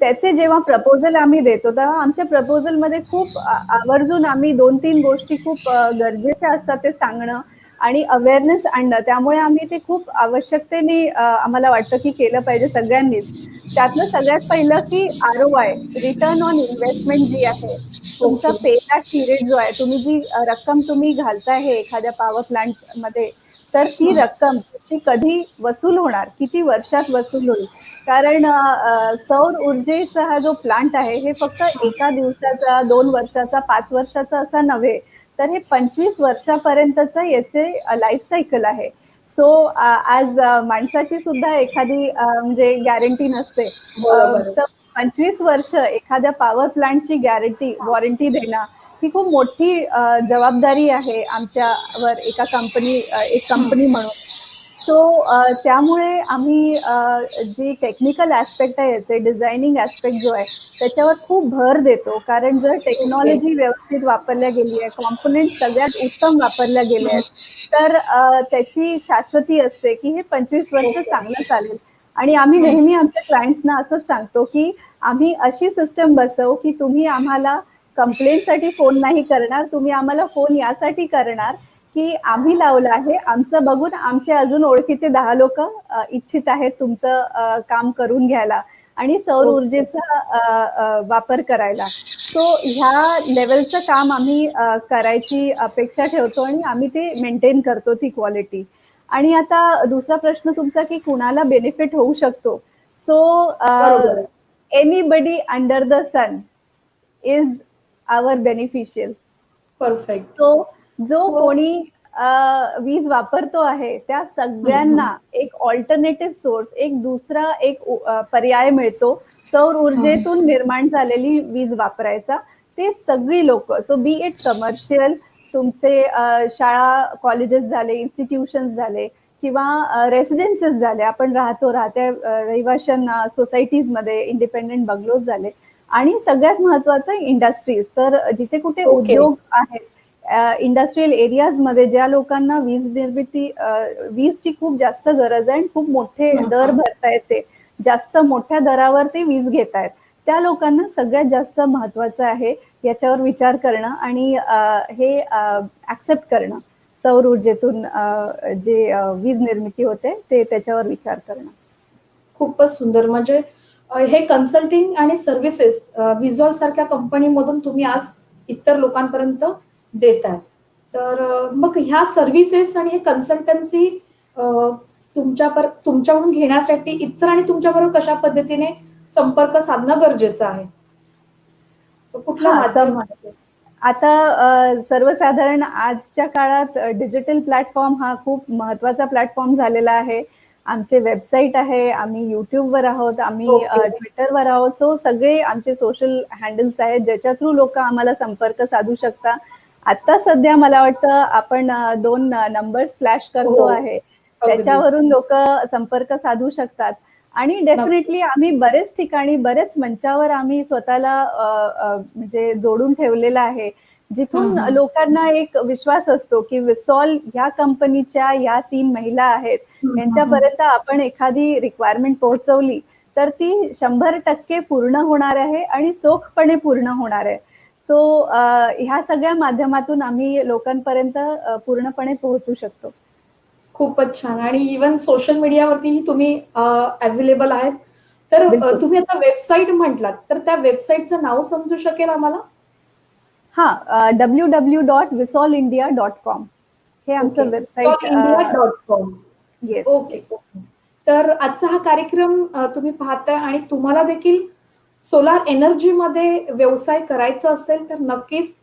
त्याचे जेव्हा प्रपोजल आम्ही देतो तेव्हा आमच्या प्रपोजलमध्ये खूप आवर्जून आम्ही 2-3 गोष्टी खूप गरजेच्या असतात ते सांगणं आणि अवेअरनेस आणणं. त्यामुळे आम्ही ते खूप आवश्यकतेने आम्हाला वाटतं की केलं पाहिजे सगळ्यांनीच. त्यातलं सगळ्यात पहिलं की ROI, रिटर्न ऑन इन्व्हेस्टमेंट जी आहे, तुमचा ओके. पेबॅक पिरियड जो आहे, तुम्ही जी रक्कम तुम्ही घालताय एखाद्या पॉवर प्लांटमध्ये, तर ती रक्कम ती कधी वसूल होणार, किती वर्षात वसूल होईल. कारण सौर ऊर्जेचा हा जो प्लांट आहे हे फक्त एका दिवसाचा, 2 वर्षाचा, 5 वर्षाचा असा नव्हे, तर हे 25 वर्षापर्यंतचं याचे लाईफ सायकल आहे. सो आज माणसाची सुद्धा एखादी म्हणजे गॅरंटी नसते. बरोबर. तर 25 वर्ष एखाद्या पॉवर प्लांटची गॅरंटी, वॉरंटी देणं ही खूप मोठी जबाबदारी आहे आमच्यावर, एक कंपनी म्हणून. सो त्यामुळे आम्ही जी टेक्निकल ॲस्पेक्ट आहे याचे, डिझायनिंग ॲस्पेक्ट जो आहे त्याच्यावर खूप भर देतो. कारण जर टेक्नॉलॉजी व्यवस्थित वापरल्या गेली आहे, कॉम्पोनंट सगळ्यात उत्तम वापरल्या गेले आहेत, तर त्याची शाश्वती असते की हे 25 वर्ष चांगलं चालेल. आणि आम्ही नेहमी आमच्या क्लायंट्सना असंच सांगतो की आम्ही अशी सिस्टम बसवू की तुम्ही आम्हाला कंप्लेंटसाठी फोन नाही करणार, तुम्ही आम्हाला फोन यासाठी करणार की आम्ही लावलं आहे, आमचं बघून आमचे अजून ओळखीचे 10 लोक इच्छित आहेत तुमचं काम करून घ्यायला आणि सौर ऊर्जेचा वापर करायला. सो ह्या लेवलचं काम आम्ही करायची अपेक्षा ठेवतो आणि आम्ही ते मेंटेन करतो ती क्वालिटी. आणि आता दुसरा प्रश्न तुमचा की कुणाला बेनिफिट होऊ शकतो. So anybody under the sun is our beneficial. Perfect. So जो कोणी वीज वापरतो आहे त्या सगळ्यांना एक ऑल्टरनेटिव्ह सोर्स, एक दुसरा एक पर्याय मिळतो सौर ऊर्जेतून निर्माण झालेली वीज वापरायचा. ते सगळी लोक, सो बी इट कमर्शियल, तुमचे शाळा कॉलेजेस झाले, इन्स्टिट्यूशन्स झाले किंवा रेसिडेन्सेस झाले, आपण राहत्या रहिवाशांना सोसायटीजमध्ये इंडिपेंडेंट बंगलोज झाले, आणि सगळ्यात महत्वाचं इंडस्ट्रीज. तर जिथे कुठे उद्योग आहेत, इंडस्ट्रियल एरियाजमध्ये ज्या लोकांना वीजची खूप जास्त गरज आहे आणि खूप मोठे दर भरतायत, ते जास्त मोठ्या दरावर ते वीज घेत आहेत, त्या लोकांना सगळ्यात जास्त महत्वाचं आहे याच्यावर विचार करणं आणि हे ऍक्सेप्ट करणं, सौर ऊर्जेतून जे वीज निर्मिती होते ते त्याच्यावर विचार करणं. खूपच सुंदर. म्हणजे हे कन्सल्टिंग आणि सर्व्हिसेस विझॉल सारख्या कंपनीमधून तुम्ही आज इतर लोकांपर्यंत देतात. तर मग ह्या सर्व्हिसेस आणि हे कन्सल्टन्सी तुमच्याकडून घेण्यासाठी इतर आणि तुमच्याबरोबर कशा पद्धतीने संपर्क साधणं गरजेचं आहे? कुठल्या माध्यम आहे? आता सर्वसाधारण आजच्या काळात डिजिटल प्लॅटफॉर्म हा खूप महत्वाचा प्लॅटफॉर्म झालेला आहे. आमचे वेबसाईट आहे, आम्ही युट्यूबवर आहोत, आम्ही ट्विटरवर आहोत. सो सगळे आमचे सोशल हँडल्स आहेत ज्याच्या थ्रू लोक आम्हाला संपर्क साधू शकता. आता सध्या मला वाटतं आपण 2 नंबर्स फ्लॅश करतो आहे, त्याच्यावरून लोक संपर्क साधू शकतात. आणि डेफिनेटली आम्ही बरेच ठिकाणी, बरेच मंचावर आम्ही स्वतःला म्हणजे जोडून ठेवलेलं आहे, जिथून लोकांना एक विश्वास असतो की विसॉल ह्या कंपनीच्या या 3 महिला आहेत, यांच्यापर्यंत आपण एखादी रिक्वायरमेंट पोहोचवली तर ती 100% पूर्ण होणार आहे आणि चोखपणे पूर्ण होणार आहे. सो ह्या सगळ्या माध्यमातून आम्ही लोकांपर्यंत पूर्णपणे पोहोचू शकतो. खूपच छान. आणि इव्हन सोशल मीडियावरतीही तुम्ही अवेलेबल आहेत. तर तुम्ही आता वेबसाईट म्हटलात, तर त्या वेबसाईटचं नाव समजू शकेल आम्हाला? हा, www.visolindia.com हे आमचं वेबसाईट. visolindia.com. येस. ओके. तर आजचा हा कार्यक्रम तुम्ही पाहताय आणि तुम्हाला देखील सोलार एनर्जी मध्ये व्यवसाय करायचा असेल तर नक्कीच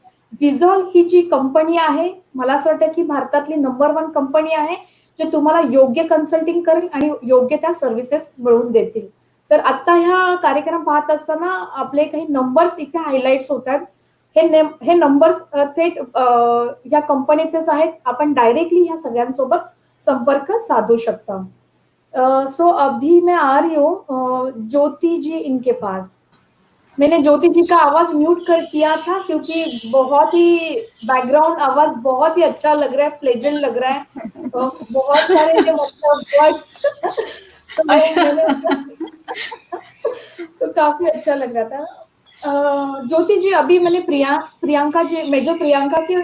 विझॉल ही जी कंपनी आहे, मला असं वाटतं की भारतातली नंबर 1 कंपनी आहे जे तुम्हाला योग्य कन्सल्टिंग करेल आणि योग्य त्या सर्व्हिसेस मिळवून देतील. तर आता ह्या कार्यक्रम पाहत असताना आपले काही नंबर्स इथे हायलाइट्स होतात. हे नंबर्स थेट या कंपनीचेच आहेत. आपण डायरेक्टली ह्या सगळ्यांसोबत संपर्क साधू शकता. सो अभी मैं आ रही हूँ ज्योति जी इनके पास. मैंने ज्योति जी का आवाज म्यूट कर किया था क्योंकि बहुत ही बैकग्राउंड आवाज बहुत ही अच्छा लग रहा है, प्लेजेंट लग रहा है. बहुत सारे जो मतलब वर्ड्स तो काफी अच्छा लग रहा था. ज्योति जी, अभी मैंने प्रियंका की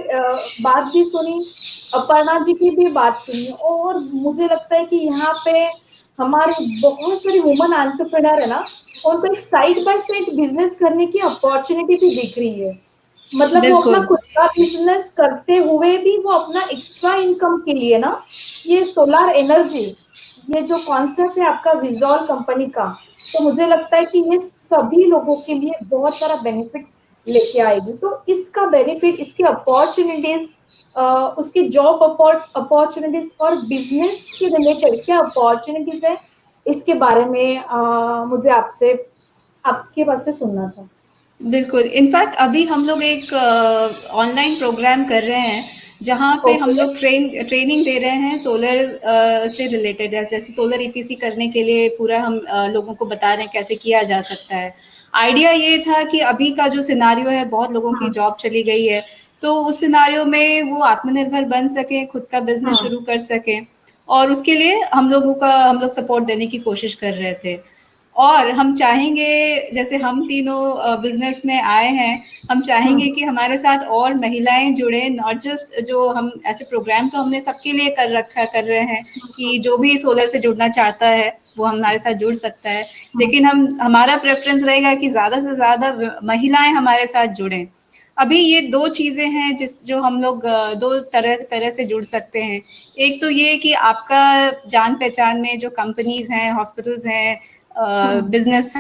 बात भी सुनी, अपर्णा जी की भी बात सुनी, और मुझे लगता है कि यहाँ पे हमारे बहुत सारी वुमन एंटरप्रेन्योर है ना, उनको एक साइड बाय साइड बिजनेस करने की अपॉर्चुनिटी भी दिख रही है. मतलब वो अपना खुद का बिजनेस करते हुए भी वो अपना एक्स्ट्रा इनकम के लिए ना, ये सोलार एनर्जी, ये जो कॉन्सेप्ट है आपका विज़ॉल कंपनी का, तो मुझे लगता है कि ये सभी लोगों के लिए बहुत सारा बेनिफिट लेके आएगी. तो इसका बेनिफिट, इसकी अपॉर्चुनिटीज, उसकी जॉब अपॉर्चुनिटीज और बिजनेस के रिलेटेड क्या अपॉर्चुनिटीज है, इसके बारे में मुझे आपके पास से सुनना था. बिल्कुल. इनफैक्ट अभी हम लोग एक ऑनलाइन प्रोग्राम कर रहे हैं जहाँ पे हम लोग ट्रेनिंग दे रहे हैं सोलर से रिलेटेड. जैसे सोलर ईपीसी करने के लिए पूरा हम लोगों को बता रहे हैं कैसे किया जा सकता है. आइडिया ये था कि अभी का जो सिनारियो है, बहुत लोगों की जॉब चली गई है, तो उस सिनारियो में वो आत्मनिर्भर बन सके, खुद का बिजनेस शुरू कर सके, और उसके लिए हम लोग सपोर्ट देने की कोशिश कर रहे थे. और हम चाहेंगे, जैसे हम तीनों बिजनेस में आए हैं, हम चाहेंगे कि हमारे साथ और महिलाएं जुड़े, नॉट जस्ट जो हम ऐसे प्रोग्राम तो हमने सबके लिए कर रहे हैं कि जो भी सोलर से जुड़ना चाहता है वो हमारे साथ जुड़ सकता है, लेकिन हमारा प्रेफरेंस रहेगा कि ज्यादा से ज्यादा महिलाएं हमारे साथ जुड़ें। अभी ये दो चीजें हैं जो हम लोग दो तरह से जुड़ सकते हैं। एक तो ये कि आपका जान पहचान में जो कंपनीज हैं, हॉस्पिटल्स हैं, बिजनेस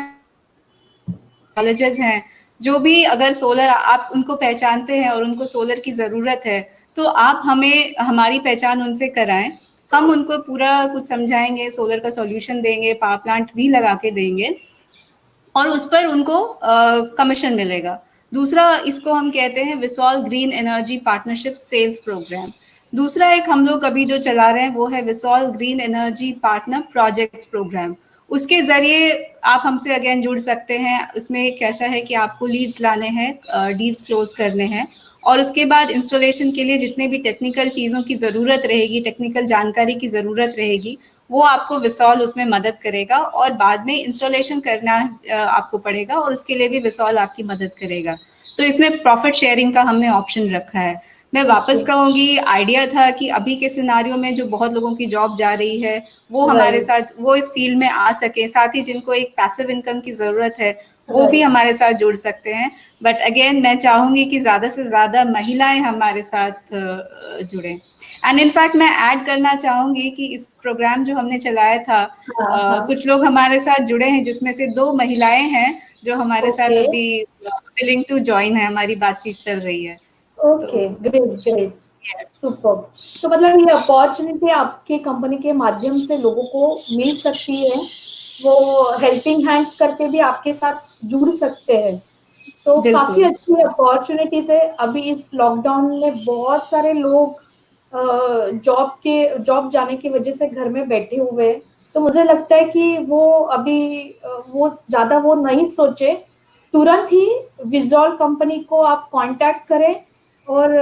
कॉलेजेस हैं, जो भी अगर सोलर आप उनको पहचानते हैं और उनको सोलर की ज़रूरत है, तो आप हमें हमारी पहचान उनसे कराएं। हम उनको पूरा कुछ समझाएंगे, सोलर का सॉल्यूशन देंगे, पावर प्लांट भी लगा के देंगे और उस पर उनको कमीशन मिलेगा। दूसरा, इसको हम कहते हैं विसॉल green energy partnership sales programme. दूसरा एक हम लोग अभी जो चला रहे हैं वो है विसॉल green energy partner projects programme. उसके जरिए आप हमसे अगेन जुड़ सकते हैं। उसमें कैसा है कि आपको लीड्स लाने हैं, डील्स क्लोज करने हैं, और उसके बाद इंस्टॉलेशन के लिए जितने भी टेक्निकल चीज़ों की ज़रूरत रहेगी, टेक्निकल जानकारी की ज़रूरत रहेगी, वो आपको विसॉल उसमें मदद करेगा, और बाद में इंस्टॉलेशन करना आपको पड़ेगा और उसके लिए भी विसॉल आपकी मदद करेगा। तो इसमें प्रॉफिट शेयरिंग का हमने ऑप्शन रखा है। मैं वापस कहूंगी, आइडिया था कि अभी के सिनारियो में जो बहुत लोगों की जॉब जा रही है वो हमारे साथ, वो इस फील्ड में आ सके, साथ ही जिनको एक पैसिव इनकम की जरूरत है वो भी हमारे साथ जुड़ सकते हैं। बट अगेन मैं चाहूंगी कि ज्यादा से ज्यादा महिलाएं हमारे साथ जुड़े। एंड इनफैक्ट मैं ऐड करना चाहूंगी कि इस प्रोग्राम जो हमने चलाया था, कुछ लोग हमारे साथ जुड़े हैं जिसमें से 2 महिलाएं हैं जो हमारे साथ अभी विलिंग टू ज्वाइन है, हमारी बातचीत चल रही है। Okay, great great, super. तो मतलब ये अपॉर्चुनिटी आपके कंपनी के माध्यम से लोगों को मिल सकती है, वो हेल्पिंग हैंड्स करके भी आपके साथ जुड़ सकते हैं। तो काफी अच्छी अपॉर्चुनिटीज है। अभी इस लॉकडाउन में बहुत सारे लोग जॉब जाने की वजह से घर में बैठे हुए हैं, तो मुझे लगता है कि वो अभी वो ज्यादा वो नहीं सोचे, तुरंत ही विज़ॉल कंपनी को आप कांटेक्ट करें और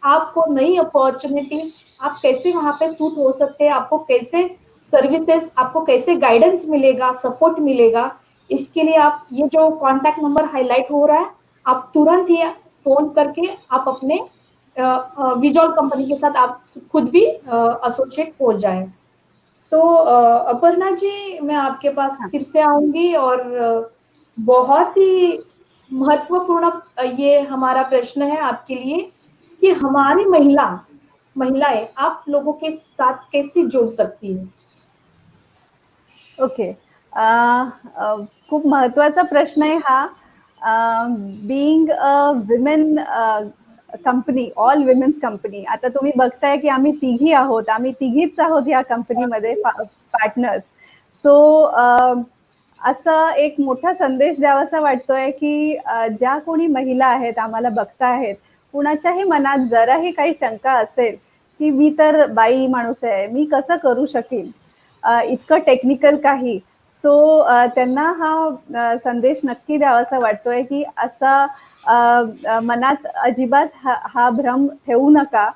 आपको नई अपॉर्चुनिटीज, आप कैसे वहां पे सूट हो सकते हैं, आपको कैसे सर्विसेज, आपको कैसे गाइडेंस मिलेगा, सपोर्ट मिलेगा, इसके लिए आप ये जो कांटेक्ट नंबर हाईलाइट हो रहा है, आप तुरंत ही फोन करके आप अपने विज़ॉल कंपनी के साथ आप खुद भी एसोसिएट हो जाए। तो अपर्णा जी, मैं आपके पास फिर से आऊंगी और बहुत ही महत्वपूर्ण ये हमारा प्रश्न है आपके लिए कि हमारी महिलाएं आप लोगों के साथ कैसे जुड़ सकती है। ओके, खूप महत्वाचा प्रश्न आहे हा. Being a women company, all women's company, आता तुम्ही बघताय की आम्ही तिघी आहोत, आम्ही तिघीच आहोत या कंपनीमध्ये पार्टनर्स. सो असा एक मोठा संदेश द्यावासा वाटतोय की ज्या कोणी महिला आहेत, आम्हाला बघतायत, कुणाच्याही मनात जराही काही शंका असेल की मी तर बाई माणूस आहे, मी कसं करू शकेन इतकं टेक्निकल काही, सो त्यांना हा संदेश नक्की द्यावासा वाटतोय की असा मनात अजिबात हा भ्रम ठेवू नका.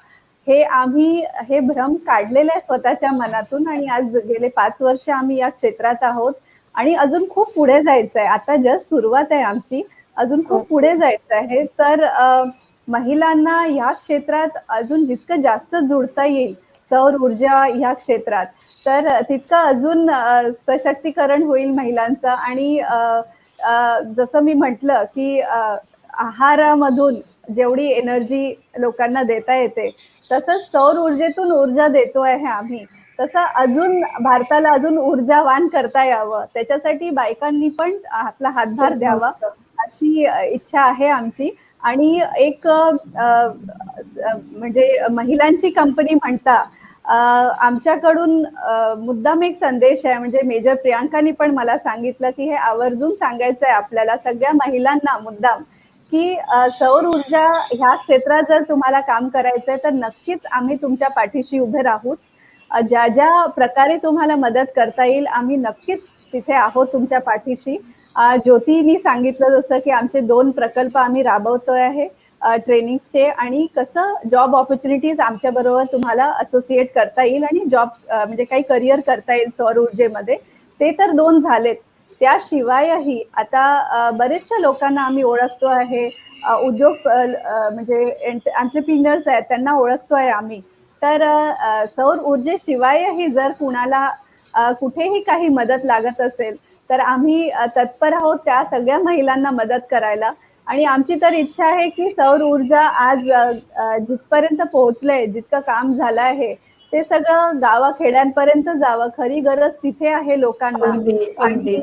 आम्ही हे भ्रम काढलेला आहे स्वतःच्या मनातून आणि आज गेले 5 वर्ष आम्ही या क्षेत्रात आहोत आणि अजून खूप पुढे जायचं आहे. आता जस्ट सुरुवात आहे आमची, अजून खूप पुढे जायचं आहे. तर महिलांना या क्षेत्रात अजून जितकं जास्त जुडता येईल सौर ऊर्जा ह्या क्षेत्रात, तर तितकं अजून सशक्तीकरण होईल महिलांचं. आणि जसं मी म्हटलं की आहारामधून जेवढी एनर्जी लोकांना देता येते, तसंच सौर ऊर्जेतून ऊर्जा देतोय आम्ही, तसं अजून भारताला अजून ऊर्जावान करता यावं, त्याच्यासाठी बायकांनी पण आपला हातभार द्यावा अशी इच्छा आहे आमची. आणि एक म्हणजे महिलांची कंपनी म्हणता आमच्याकडून मुद्दाम एक संदेश आहे. म्हणजे मेजर प्रियांकानी पण मला सांगितलं की हे आवर्जून सांगायचं आहे आपल्याला सगळ्या महिलांना मुद्दाम, की सौर ऊर्जा ह्या क्षेत्रात जर तुम्हाला काम करायचंय तर नक्कीच आम्ही तुमच्या पाठीशी उभे राहूच. ज्या ज्या प्रकारे तुम्हाला मदत करता येईल आम्ही नक्कीच तिथे आहोत तुमच्या पाठीशी. ज्योतीनी सांगितलं जसं की आमचे 2 प्रकल्प आम्ही राबवतोय आहे ट्रेनिंगचे, आणि कसं जॉब ऑपॉर्च्युनिटीज आमच्या बरोबर तुम्हाला असोसिएट करता येईल आणि जॉब म्हणजे काही करिअर करता येईल सौर ऊर्जेमध्ये, ते तर 2 झालेच. त्याशिवायही आता बरेचशा लोकांना आम्ही ओळखतो आहे, उद्योग म्हणजे एंटरप्रिनर्स आहेत त्यांना ओळखतोय आम्ही. तर सौर ऊर्जेशिवायही जर कुणाला कुठेही काही मदत लागत असेल तर आम्ही तत्पर आहोत त्या सगळ्या महिलांना मदत करायला. आणि आमची तर इच्छा आहे की सौर ऊर्जा आज जिथपर्यंत पोहोचलंय, जितकं काम झालं आहे ते सगळं गावाखेड्यांपर्यंत जावं. खरी गरज तिथे आहे लोकांना. अगदी अगदी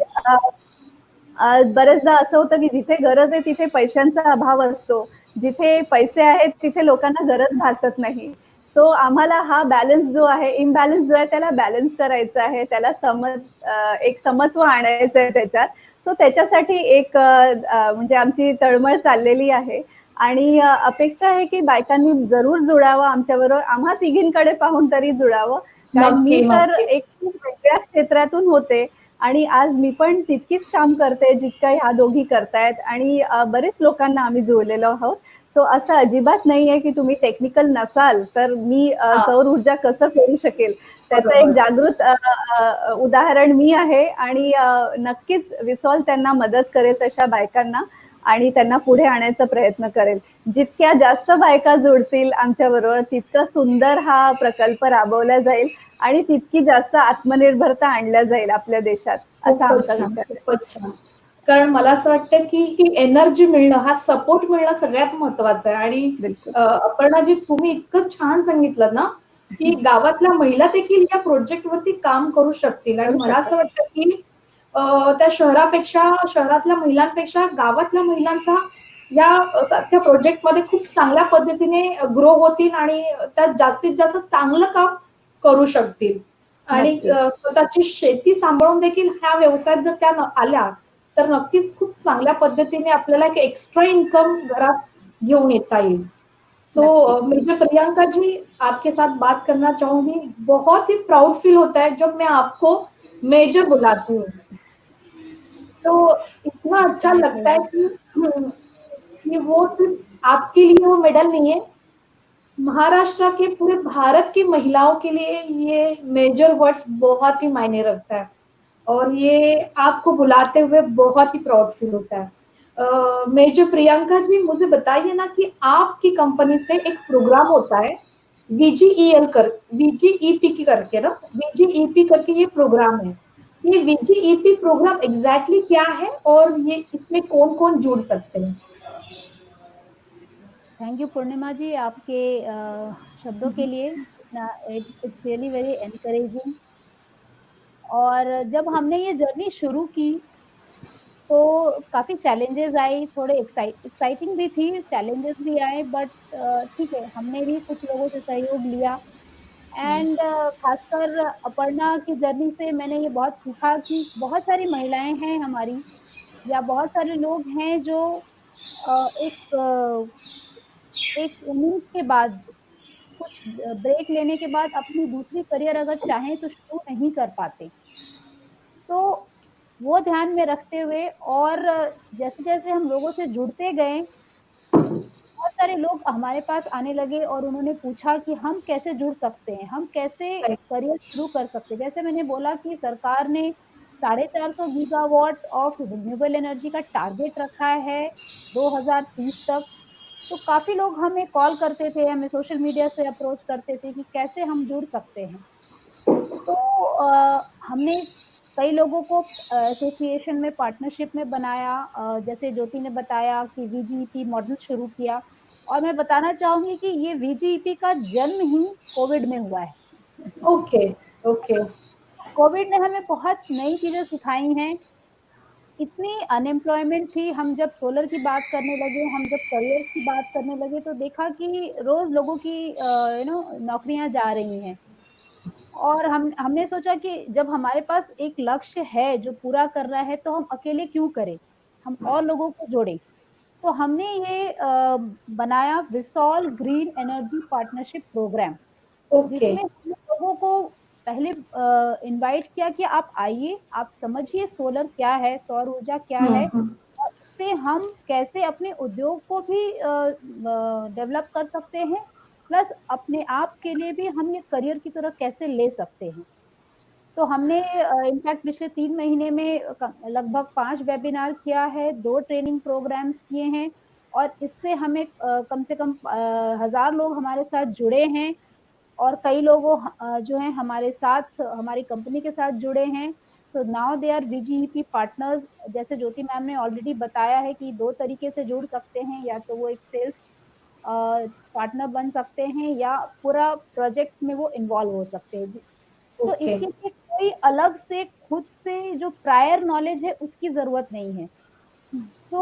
आणि बरेचदा असं होतं की जिथे गरज आहे तिथे पैशांचा अभाव असतो. जिथे पैसे आहेत तिथे लोकांना गरज भासत नाही. सो आम्हाला हा बॅलन्स जो आहे, इम्बॅलन्स जो आहे त्याला बॅलन्स करायचा आहे. त्याला एक समत्व आणायचं आहे त्याच्यात. सो त्याच्यासाठी एक म्हणजे आमची तळमळ चाललेली आहे. आणि अपेक्षा आहे की बायकांनी जरूर जुडावं आमच्याबरोबर. आम्हा तिघींकडे पाहून तरी जुडावं. कारण मी नक्की तर नक्की एक खूप वेगळ्या क्षेत्रातून होते आणि आज मी पण तितकीच काम करते जितकं ह्या दोघी करतायत. आणि बरेच लोकांना आम्ही जोडलेलो आहोत. सो असं अजिबात नाहीये की तुम्ही टेक्निकल नसाल तर मी हा सौर ऊर्जा कसं करू शकेल त्याचं एक बरोबर जागृत उदाहरण मी आहे. आणि नक्कीच विसॉल त्यांना मदत करेल तशा बायकांना आणि त्यांना पुढे आणायचा प्रयत्न करेल. जितक्या जास्त बायका जोडतील आमच्याबरोबर तितकं सुंदर हा प्रकल्प राबवला जाईल आणि तितकी जास्त आत्मनिर्भरता आणल्या जाईल आपल्या देशात, असा खूपच आमचा छान विचार आहे. खूपच छान. कारण मला असं वाटतं की ही एनर्जी मिळणं, हा सपोर्ट मिळणं सगळ्यात महत्वाचं आहे. आणि बिलकुल. अपर्णाजी, तुम्ही इतकं छान सांगितलं ना की गावातल्या महिला देखील या प्रोजेक्ट वरती काम करू शकतील. आणि करू मला शकतात. असं वाटतं की त्या शहरातल्या महिलांपेक्षा गावातल्या महिलांचा या सारख्या प्रोजेक्ट मध्ये खूप चांगल्या पद्धतीने ग्रो होतील आणि त्या जास्तीत जास्त चांगलं काम करू शकतील. आणि नक्की. स्वतःची शेती सांभाळून देखील ह्या व्यवसायात जर त्या आल्या तर नक्कीच खूप चांगल्या पद्धतीने आपल्याला एक एक्स्ट्रा इनकम घरात घेऊन येता येईल. नक्की. सो मेजर प्रियंका जी, आपके साथ बात करना चाहूंगी. बहुत ही प्राउड फील होता है जब मैं आपको मेजर बुलाती हूँ, तो इतना अच्छा लगता है धन्यवाद. कि वो सिर्फ आपके लिए वो मेडल नहीं है, महाराष्ट्र के पूरे भारत की महिलाओं के लिए ये मेजर वर्ड्स बहुत ही मायने रखता है। और ये आपको बुलाते हुए बहुत ही प्राउड फील होता है। मेजर प्रियंका जी, मुझे बताइए ना कि आपकी कंपनी से एक प्रोग्राम होता है वीजीईपी की करके ना, वीजीईपी करके ये प्रोग्राम है। ये वीजीईपी प्रोग्राम एग्जैक्टली क्या है और ये इसमें कौन कौन जुड़ सकते हैं? थैंक यू पूर्णिमा जी, आपके शब्दों के लिए। It's really very encouraging. और जब हमने ये जर्नी शुरू की तो काफ़ी चैलेंजेस आई, थोड़े एक्साइटिंग भी थी, चैलेंजेस भी आए, बट ठीक है, हमने भी कुछ लोगों से सहयोग लिया। एंड खासकर अपर्णा की जर्नी से मैंने ये बहुत सीखा कि बहुत सारी महिलाएँ हैं हमारी, या बहुत सारे लोग हैं जो एक उम्मीद के बाद, कुछ ब्रेक लेने के बाद अपनी दूसरी करियर अगर चाहें तो शुरू नहीं कर पाते। तो वो ध्यान में रखते हुए और जैसे-जैसे हम लोगों से जुड़ते गए, बहुत सारे लोग हमारे पास आने लगे और उन्होंने पूछा कि हम कैसे जुड़ सकते हैं? हम कैसे करियर शुरू कर सकते हैं? जैसे मैंने बोला कि सरकार ने 450 गीगावाट ऑफ रिन्यूएबल एनर्जी का टारगेट रखा है 2030 तक। तो काफ़ी लोग हमें कॉल करते थे, हमें सोशल मीडिया से अप्रोच करते थे कि कैसे हम जुड़ सकते हैं। तो हमने कई लोगों को एसोसिएशन में, पार्टनरशिप में बनाया। जैसे ज्योति ने बताया कि वीजीईपी मॉडल शुरू किया। और मैं बताना चाहूँगी कि ये वीजीईपी का जन्म ही कोविड में हुआ है। Okay, okay. कोविड ने हमें बहुत नई चीज़ें सिखाई हैं। इतनी अनएम्प्लॉयमेंट थी, हम जब सोलर की बात करने लगे, हम जब करियर की बात करने लगे तो देखा कि रोज़ लोगों की नौकरियाँ जा रही हैं। और हमने सोचा कि जब हमारे पास एक लक्ष्य है जो पूरा कर रहा है तो हम अकेले क्यों करें? हम और लोगों को जोड़ें। तो हमने ये बनाया विसॉल green energy partnership programme, okay. जिसमें हमने लोगों को पहले इनवाइट किया कि आप आइए, आप समझिए सोलर क्या है, सौर ऊर्जा क्या है, हम्म। और इससे हम कैसे अपने उद्योग को भी डेवलप कर सकते हैं, प्लस अपने आप के लिए भी हम ये करियर की तरह कैसे ले सकते हैं। तो हमने इनफैक्ट पिछले 3 महीने में लगभग 5 वेबिनार किया है, 2 ट्रेनिंग प्रोग्राम्स किए हैं और इससे हमें कम से कम 1000 लोग हमारे साथ जुड़े हैं और कई लोगों जो हैं हमारे साथ हमारी कंपनी के साथ जुड़े हैं। So now they are VGEP partners. जैसे ज्योति मैम ने ऑलरेडी बताया है कि 2 तरीके से जुड़ सकते हैं, या तो वो एक सेल्स पार्टनर बन सकते हैं या पूरा प्रोजेक्ट्स में वो इन्वॉल्व हो सकते हैं। तो ओके। इसके लिए कोई अलग से खुद से जो प्रायर नॉलेज है उसकी ज़रूरत नहीं है। सो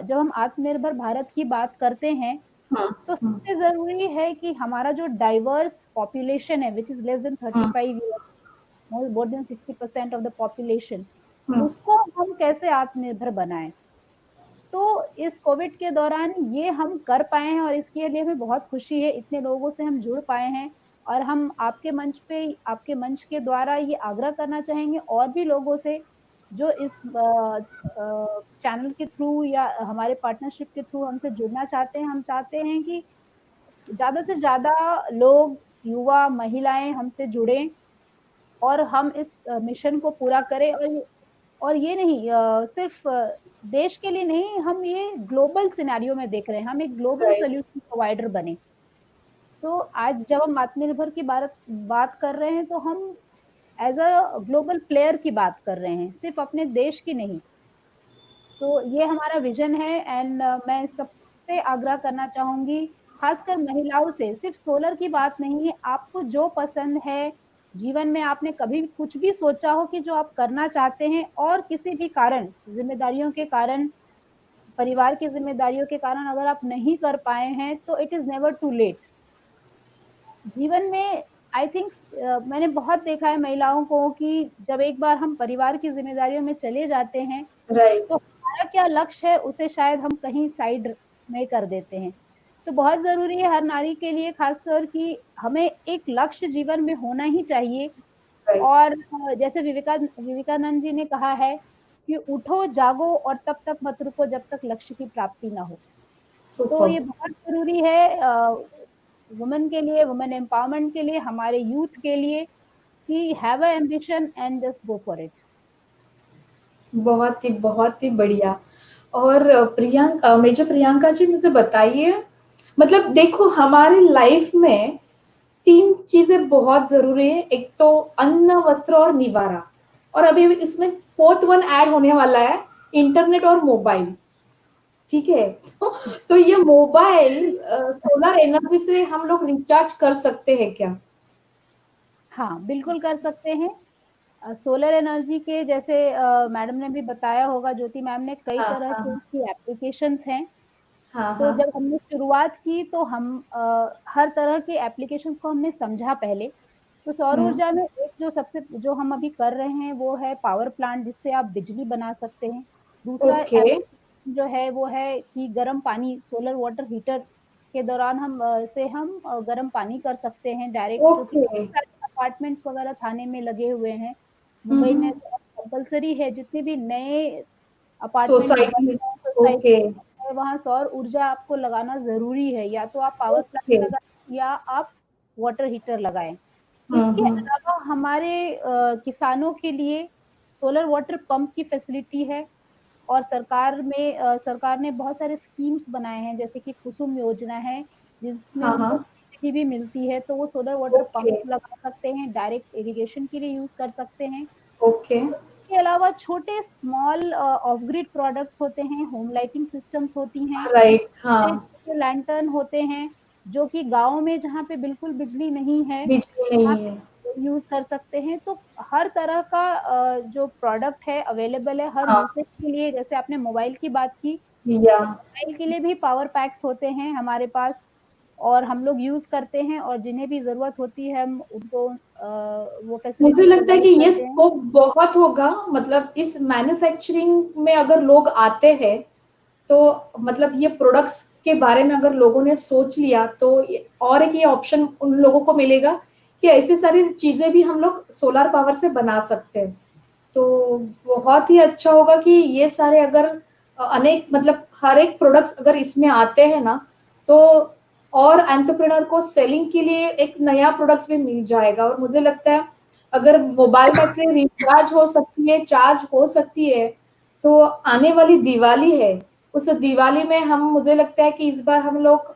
जब हम आत्मनिर्भर भारत की बात करते हैं, हाँ, तो हाँ, सबसे ज़रूरी है कि हमारा जो डाइवर्स पॉपुलेशन है व्हिच इज़ लेस देन हाँ, 35 years, more than 60% of the population, हाँ, उसको हम कैसे आत्मनिर्भर बनाएँ। तो इस कोविड के दौरान ये हम कर पाए हैं और इसके लिए हमें बहुत खुशी है, इतने लोगों से हम जुड़ पाए हैं और हम आपके मंच के द्वारा ये आग्रह करना चाहेंगे और भी लोगों से जो इस चैनल के थ्रू या हमारे पार्टनरशिप के थ्रू हमसे जुड़ना चाहते हैं। हम चाहते हैं कि ज़्यादा से ज़्यादा लोग, युवा, महिलाएँ हमसे जुड़ें और हम इस मिशन को पूरा करें और ये नहीं सिर्फ़ देश के लिए नहीं, हम ये ग्लोबल सिनेरियो में देख रहे हैं, हम एक ग्लोबल राइट, सॉल्यूशन प्रोवाइडर बने। सो आज जब हम आत्मनिर्भर की बात कर रहे हैं, तो हम एज़ अ ग्लोबल प्लेयर की बात कर रहे हैं, सिर्फ़ अपने देश की नहीं। सो ये हमारा विज़न है एंड मैं सबसे आग्रह करना चाहूँगी, ख़ासकर महिलाओं से, सिर्फ़ सोलर की बात नहीं है, आपको जो पसंद है, जीवन में आपने कभी कुछ भी सोचा हो कि जो आप करना चाहते हैं और किसी भी कारण, ज़िम्मेदारियों के कारण, परिवार की ज़िम्मेदारियों के कारण अगर आप नहीं कर पाए हैं, तो it is never too late. जीवन में आई थिंक मैंने बहुत देखा है महिलाओं को कि जब एक बार हम परिवार की ज़िम्मेदारियों में चले जाते हैं, राइट, तो हमारा क्या लक्ष्य है उसे शायद हम कहीं साइड में कर देते हैं। तो बहुत ज़रूरी है हर नारी के लिए ख़ासकर कि हमें एक लक्ष्य जीवन में होना ही चाहिए राइट, और जैसे विवेकानंद जी ने कहा है कि उठो, जागो और तब तक मत रुको जब तक लक्ष्य की प्राप्ति ना हो। तो सुपर। ये बहुत ज़रूरी है वुमेन के लिए, वुमेन एम्पावरमेंट के लिए, हमारे यूथ के लिए कि have a ambition and just go for it. बहुत ही बढ़िया। और मेजर प्रियंका जी मुझे बताइए, मतलब देखो हमारी लाइफ में 3 चीज़ें बहुत ज़रूरी है, एक तो अन्न, वस्त्र और निवारा और अभी इसमें 4th वन ऐड होने वाला है, इंटरनेट और मोबाइल, ठीक है? तो ये मोबाइल सोलर एनर्जी से हम लोग रिचार्ज कर सकते हैं क्या? हाँ, बिल्कुल कर सकते हैं। सोलर एनर्जी के जैसे मैडम ने भी बताया होगा, ज्योति मैम ने, कई हाँ, तरह की हाँ, इसकी एप्लीकेशंस हैं। हाँ, तो हाँ, जब हमने शुरुआत की तो हम हर तरह के एप्लीकेशंस को हमने समझा पहले। तो सौर हुँ, ऊर्जा में एक जो हम अभी कर रहे हैं वो है पावर प्लांट, जिससे आप बिजली बना सकते हैं। दूसरा ओके, एप्लीकेशन जो है वो है कि गर्म पानी, सोलर वाटर हीटर के दौरान हम गर्म पानी कर सकते हैं डायरेक्ट, जो कि ओके, काफ़ी सारे अपार्टमेंट्स वगैरह थाने में लगे हुए हैं। हुँ, मुंबई में हुँ, तो अब कंपल्सरी है, जितने भी नए अपार्टमेंट्स बन सोसाइटीज़, रहे हैं, सोसाइटी ओके, है, वहाँ सौर ऊर्जा आपको लगाना ज़रूरी है, या तो आप पावर ओके, प्लांट लगाएँ या आप वाटर हीटर लगाएँ। हुँ, इसके हुँ, अलावा हमारे किसानों के लिए सोलर वाटर पंप की फैसिलिटी है और सरकार ने बहुत सारे स्कीम्स बनाए हैं, जैसे कि कुसुम योजना है, जिसमें हाँ, उनको हाँ, सब्सिडी भी मिलती है, तो वो सोलर वाटर पंप ओके, लगा सकते हैं, डायरेक्ट इरिगेशन के लिए यूज़ कर सकते हैं। ओके, इसके अलावा छोटे स्मॉल ऑफ ग्रिड प्रोडक्ट्स होते हैं, होम लाइटिंग सिस्टम्स होती हैं, राइट, हाँ, छोटे-छोटे लैंटर्न होते हैं, जो कि गाँव में जहाँ पे बिल्कुल बिजली नहीं है, बिजली वहाँ नहीं है, पे यूज़ कर सकते हैं। तो हर तरह का जो प्रोडक्ट है अवेलेबल है हर हाँ, यूसेज के लिए। जैसे आपने मोबाइल की बात की, या तो मोबाइल के लिए भी पावर पैक्स होते हैं हमारे पास और हम लोग यूज़ करते हैं और जिन्हें भी ज़रूरत होती है हम उनको वो मुझे फैसिलिटी लगता है प्रोवाइड कि ये करते हैं। स्कोप बहुत होगा, मतलब इस मैन्युफैक्चरिंग में अगर लोग आते हैं, तो मतलब ये प्रोडक्ट्स के बारे में अगर लोगों ने सोच लिया, तो और एक ये ऑप्शन उन लोगों को मिलेगा कि ऐसी सारी चीज़ें भी हम लोग सोलर पावर से बना सकते हैं। तो बहुत ही अच्छा होगा कि ये सारे अगर अनेक मतलब हर एक प्रोडक्ट्स अगर इसमें आते हैं ना, तो और एंटरप्रेन्योर को सेलिंग के लिए एक नया प्रोडक्ट्स भी मिल जाएगा और मुझे लगता है अगर मोबाइल बैटरी रिचार्ज हो सकती है, चार्ज हो सकती है, तो आने वाली दिवाली है, उस दिवाली में मुझे लगता है कि इस बार हम लोग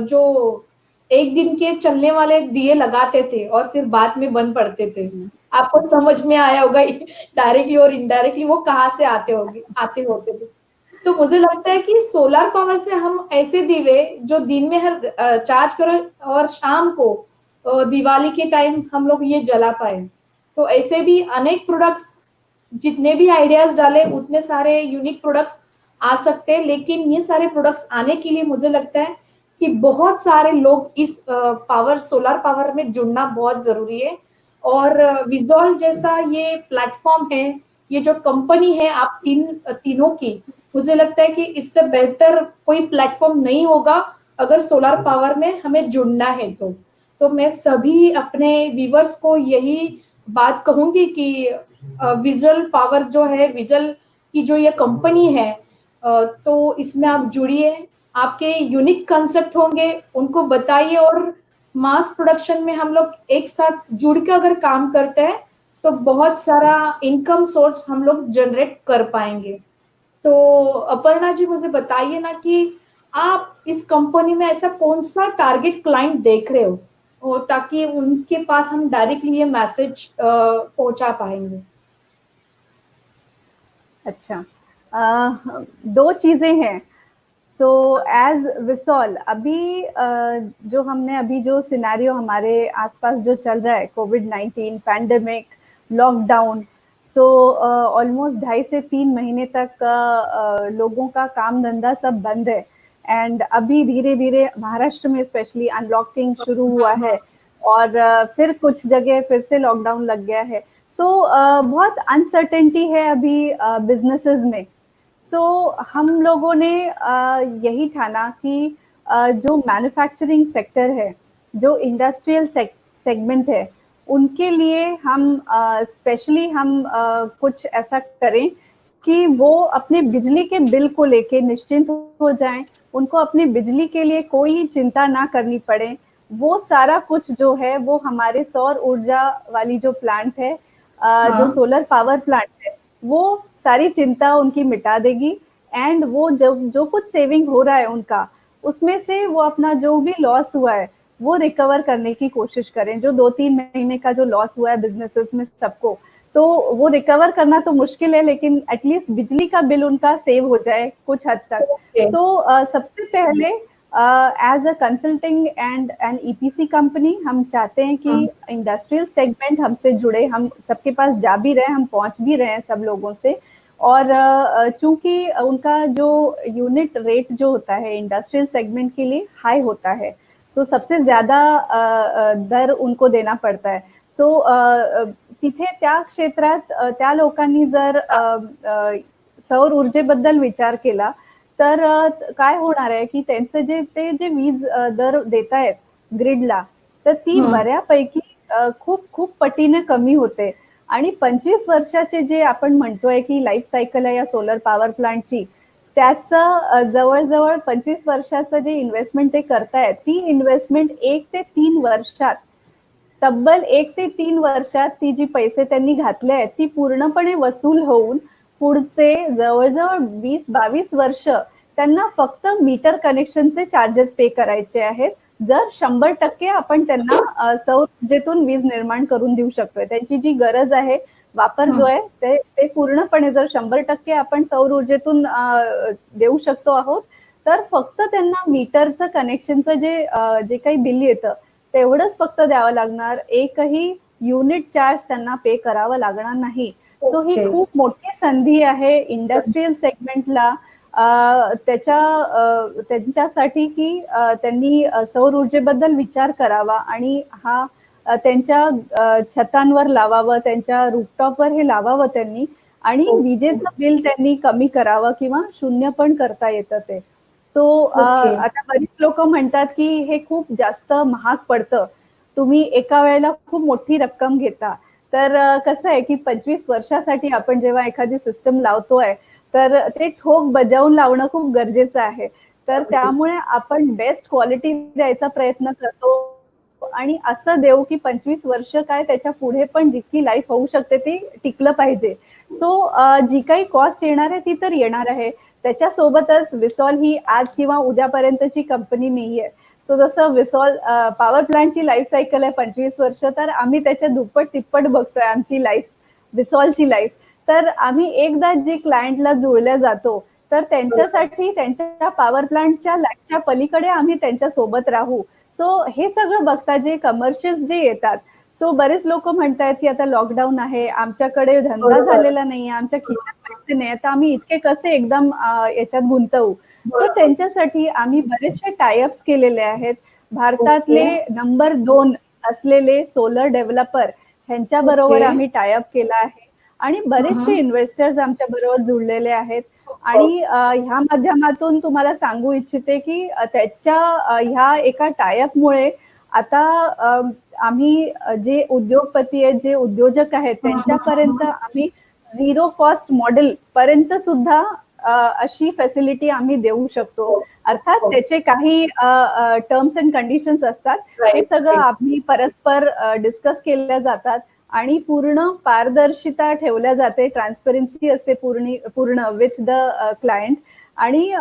जो एक दिन के चलने वाले दिए लगाते थे और फिर बाद में बंद पड़ते थे। आपको समझ में आया होगा डायरेक्टली और इनडायरेक्टली वो कहाँ से आते होते थे। तो मुझे लगता है कि सोलर पावर से हम ऐसे दीवे जो दिन में चार्ज करो और शाम को दिवाली के टाइम हम लोग ये जला पाए। तो ऐसे भी अनेक प्रोडक्ट्स, जितने भी आइडियाज डाले उतने सारे यूनिक प्रोडक्ट्स आ सकते हैं, लेकिन ये सारे प्रोडक्ट्स आने के लिए मुझे लगता है कि बहुत सारे लोग इस सोलर पावर में जुड़ना बहुत जरूरी है। और विजॉल जैसा ये प्लेटफॉर्म है, ये जो कंपनी है आप तीनों की, मुझे लगता है कि इससे बेहतर कोई प्लेटफॉर्म नहीं होगा अगर सोलर पावर में हमें जुड़ना है। तो मैं सभी अपने व्यूअर्स को यही बात कहूंगी कि विजुअल पावर जो है, विजल की जो ये कंपनी है, तो इसमें आप जुड़िए, आपके यूनिक कंसेप्ट होंगे उनको बताइए, और मास प्रोडक्शन में हम लोग एक साथ जुड़ के अगर काम करते हैं तो बहुत सारा इनकम सोर्स हम लोग जनरेट कर पाएंगे। तो अपर्णा जी मुझे बताइए ना कि आप इस कंपनी में ऐसा कौन सा टारगेट क्लाइंट देख रहे हो, और ताकि उनके पास हम डायरेक्टली ये मैसेज पहुंचा पाएंगे। अच्छा, दो चीजें हैं। सो एज विसॉल अभी जो हमने अभी जो सिनेरियो हमारे आसपास जो चल रहा है, कोविड-19 पैंडेमिक, लॉकडाउन, सो ऑलमोस्ट 2.5 से 3 महीने तक लोगों का काम धंधा सब बंद है। एंड अभी धीरे धीरे महाराष्ट्र में स्पेशली अनलॉकिंग शुरू हुआ है, और फिर कुछ जगह फिर से लॉकडाउन लग गया है। सो बहुत अनसर्टेनिटी है अभी बिजनेसेस में। सो हम लोगों ने यही ठाना कि जो मैन्युफैक्चरिंग सेक्टर है, जो इंडस्ट्रियल सेगमेंट है, उनके लिए हम स्पेशली हम कुछ ऐसा करें कि वो अपने बिजली के बिल को लेके निश्चिंत हो जाएं, उनको अपनी बिजली के लिए कोई चिंता ना करनी पड़े। वो सारा कुछ जो है वो हमारे सौर ऊर्जा वाली जो प्लांट है, जो सोलर पावर प्लांट है, वो सारी चिंता उनकी मिटा देगी। एंड वो जो कुछ सेविंग हो रहा है उनका, उसमें से वो अपना जो भी लॉस हुआ है वो रिकवर करने की कोशिश करें। जो 2-3 महीने का जो लॉस हुआ है बिजनेसेस में सबको, तो वो रिकवर करना तो मुश्किल है, लेकिन एटलीस्ट बिजली का बिल उनका सेव हो जाए कुछ हद तक। सो सबसे पहले as a consulting and an EPC company हम चाहते हैं कि इंडस्ट्रियल सेगमेंट हमसे जुड़े, हम सबके पास जा भी रहे हैं, हम पहुंच भी रहे हैं सब लोगों से। और चूंकि उनका जो यूनिट रेट जो होता है इंडस्ट्रियल सेगमेंट के लिए हाई होता है, सो सबसे ज्यादा दर उनको देना पडता है। सो तिथे त्या क्षेत्रात त्या लोकांनी जर सौर ऊर्जेबद्दल विचार केला तर काय होणार आहे की त्यांचं जे वीज दर देत आहेत ग्रिडला, तर ती बऱ्यापैकी खूप पटीने कमी होते। आणि 25 वर्षाचे जे आपण म्हणतोय की लाईफ सायकल आहे या सोलर पॉवर प्लांटची, त्याचं जवळजवळ 25 वर्षाचं जे इन्व्हेस्टमेंट ते करतायत, ती इन्व्हेस्टमेंट 1 ते 3 वर्षात, तब्बल 1 ते 3 वर्षात ती जी पैसे त्यांनी घातले आहेत ती पूर्णपणे वसूल होऊन पुढचे जवळजवळ 20-22 वर्ष त्यांना फक्त मीटर कनेक्शनचे चार्जेस पे करायचे आहेत, जर 100% आपण त्यांना सौर ऊर्जेतून वीज निर्माण करून देऊ शकतोय। त्यांची जी गरज आहे, वापर जो आहे ते पूर्णपणे जर 100% आपण सौर ऊर्जेतून देऊ शकतो आहोत, तर फक्त त्यांना मीटरचं कनेक्शनचं जे काही बिल येतं तेवढंच फक्त द्यावं लागणार, एकही युनिट चार्ज त्यांना पे करावं लागणार नाही। सो ही खूप मोठी संधी आहे इंडस्ट्रियल सेगमेंटला त्यांच्यासाठी की त्यांनी सौर ऊर्जेबद्दल विचार करावा आणि हा त्यांच्या छतांवर लावावं, त्यांच्या रूफटॉपवर हे लावावं त्यांनी, आणि विजेचं बिल त्यांनी कमी करावं किंवा शून्य पण करता येतं ते। सो आता बरीच लोक म्हणतात की हे खूप जास्त महाग पडतं, तुम्ही एका वेळेला खूप मोठी रक्कम घेता। तर कसं आहे की 25 वर्षासाठी आपण जेव्हा एखादी सिस्टम लावतोय तर ते ठोक बजावून लावणं खूप गरजेचं आहे। तर त्यामुळे आपण बेस्ट क्वालिटी द्यायचा प्रयत्न करतो आणि असं देऊ की 25 वर्ष काय त्याच्या पुढे पण जितकी लाईफ होऊ शकते ती टिकलं पाहिजे. सो जी काही कॉस्ट येणार आहे ती तर येणार आहे. त्याच्यासोबतच विसॉल ही आज किंवा उद्यापर्यंतची कंपनी नाहीये. सो जसं विसॉल पॉवर प्लांटची लाईफ सायकल आहे 25 वर्ष, तर आम्ही त्याच्या दुप्पट तिप्पट बघतोय आमची लाईफ, विसॉलची लाईफ. तर आम्ही एकदा जे क्लायंटला जुळल्या जातो तर त्यांच्यासाठी त्यांच्या पॉवर प्लांटच्या लाईफच्या पलीकडे आम्ही त्यांच्या सोबत राहू. सो हे सगळं बघता जे कमर्शियल जे येतात, सो बरेच लोक म्हणतायत की आता लॉकडाऊन आहे, आमच्याकडे धंदा बरोबर. झालेला नाही, आमच्या खिशात पैसे नाही, तर आम्ही इतके कसे एकदम याच्यात गुंतवू. सो त्यांच्यासाठी आम्ही बरेचसे टायअप्स केलेले आहेत. भारतातले नंबर 2 असलेले सोलर डेव्हलपर ह्यांच्या बरोबर ओके. आम्ही टायअप केला आहे आणि बरेचसे इन्व्हेस्टर्स आमच्या बरोबर जुळलेले आहेत. आणि ह्या माध्यमातून तुम्हाला सांगू इच्छिते की त्याच्या ह्या एका टायअपमुळे आता आम्ही जे उद्योगपती आहेत, जे उद्योजक आहेत, त्यांच्यापर्यंत आम्ही झिरो कॉस्ट मॉडेल पर्यंत सुद्धा अशी फॅसिलिटी आम्ही देऊ शकतो. अर्थात त्याचे काही टर्म्स अँड कंडिशन्स असतात, हे सगळं आम्ही परस्पर डिस्कस केल्या जातात आणि पूर्ण पारदर्शिता ठेवल्या जाते, ट्रान्सपरन्सी असते पूर्ण विथ द क्लायंट. आणि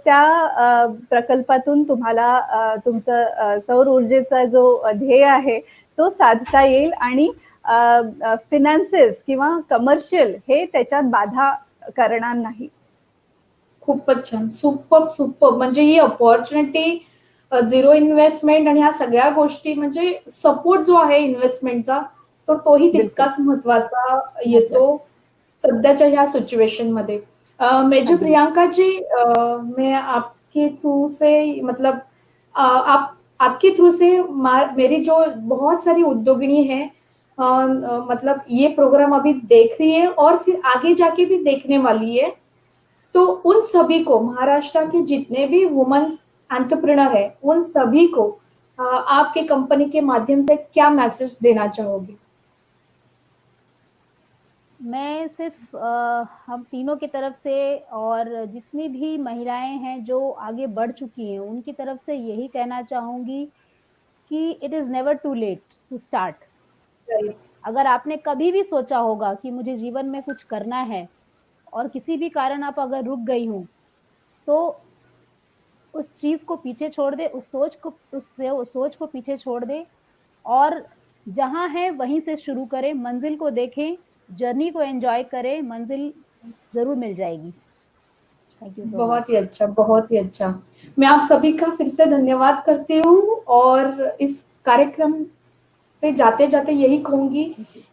त्या प्रकल्पातून तुम्हाला तुमचं सौर ऊर्जेचा जो ध्येय आहे तो साधता येईल आणि फिनान्सेस किंवा कमर्शियल हे त्याच्यात बाधा करणार नाही. खूपच छान. सुपर. म्हणजे ही अपॉर्च्युनिटी, झिरो इन्व्हेस्टमेंट आणि ह्या सगळ्या गोष्टी, म्हणजे सपोर्ट जो आहे इन्व्हेस्टमेंटचा तोही तितकाच महत्वाचा येतो सध्याच्या ह्या सिचुएशन मध्ये. मेजर प्रियंका जी, मैं आपके थ्रू से मतलब आपके थ्रू से मेरी जो बहुत सारी उद्योगिनी है, मतलब ये प्रोग्राम अभी देख रही है और फिर आगे जाके भी देखने वाली है, तो उन सभी को, महाराष्ट्र के जितने भी वुमेन्स एंटरप्रेन्योर है, उन सभी को आपके कंपनी के माध्यम से क्या मैसेज देना चाहोगे? मैं सिर्फ हम तीनों की तरफ से और जितनी भी महिलाएं हैं जो आगे बढ़ चुकी हैं उनकी तरफ से यही कहना चाहूंगी कि it is never too late to start. अगर आपने कभी भी सोचा होगा कि मुझे जीवन में कुछ करना है और किसी भी कारण आप अगर रुक गई हो, तो उस चीज को पीछे छोड़ दे, उस सोच को पीछे छोड़ दे और जहां है वहीं से शुरू करें, मंजिल को देखें, जर्नी को एंजॉय करें, मंजिल जरूर मिल जाएगी. Thank you so much. बहुत ही अच्छा, बहुत ही अच्छा. मैं आप सभी का फिर से धन्यवाद करती हूँ और इस कार्यक्रम से जाते जाते यही कहूंगी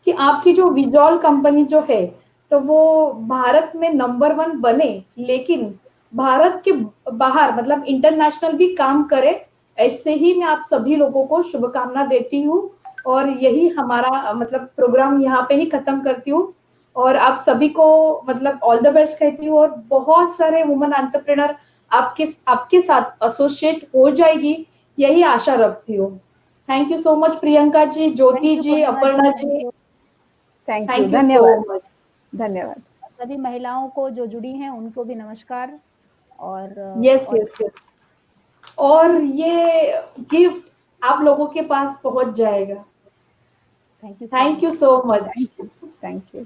कि आपकी जो विजॉल कंपनी जो है तो वो भारत में नंबर 1 बने, लेकिन भारत के बाहर मतलब इंटरनेशनल भी काम करे. ऐसे ही मैं आप सभी लोगों को शुभकामना देती हूँ और यही हमारा मतलब प्रोग्राम यहाँ पे ही खत्म करती हूँ और आप सभी को मतलब ऑल द बेस्ट कहती हूँ और बहुत सारे वुमेन एंटरप्रेन्योर आपके साथ एसोसिएट हो जाएगी, यही आशा रखती हूँ. Thank you so much Priyanka ji, Jyoti ji, Aparna ji. Thank you. Thank you so धन्यवाद. मच. धन्यवाद. सभी महिलाओं को जो जुड़ी हैं उनको भी नमस्कार. और यस यस यस. और ये गिफ्ट आप लोगों के पास पहुंच जाएगा. Thank you thank you so much. Thank you.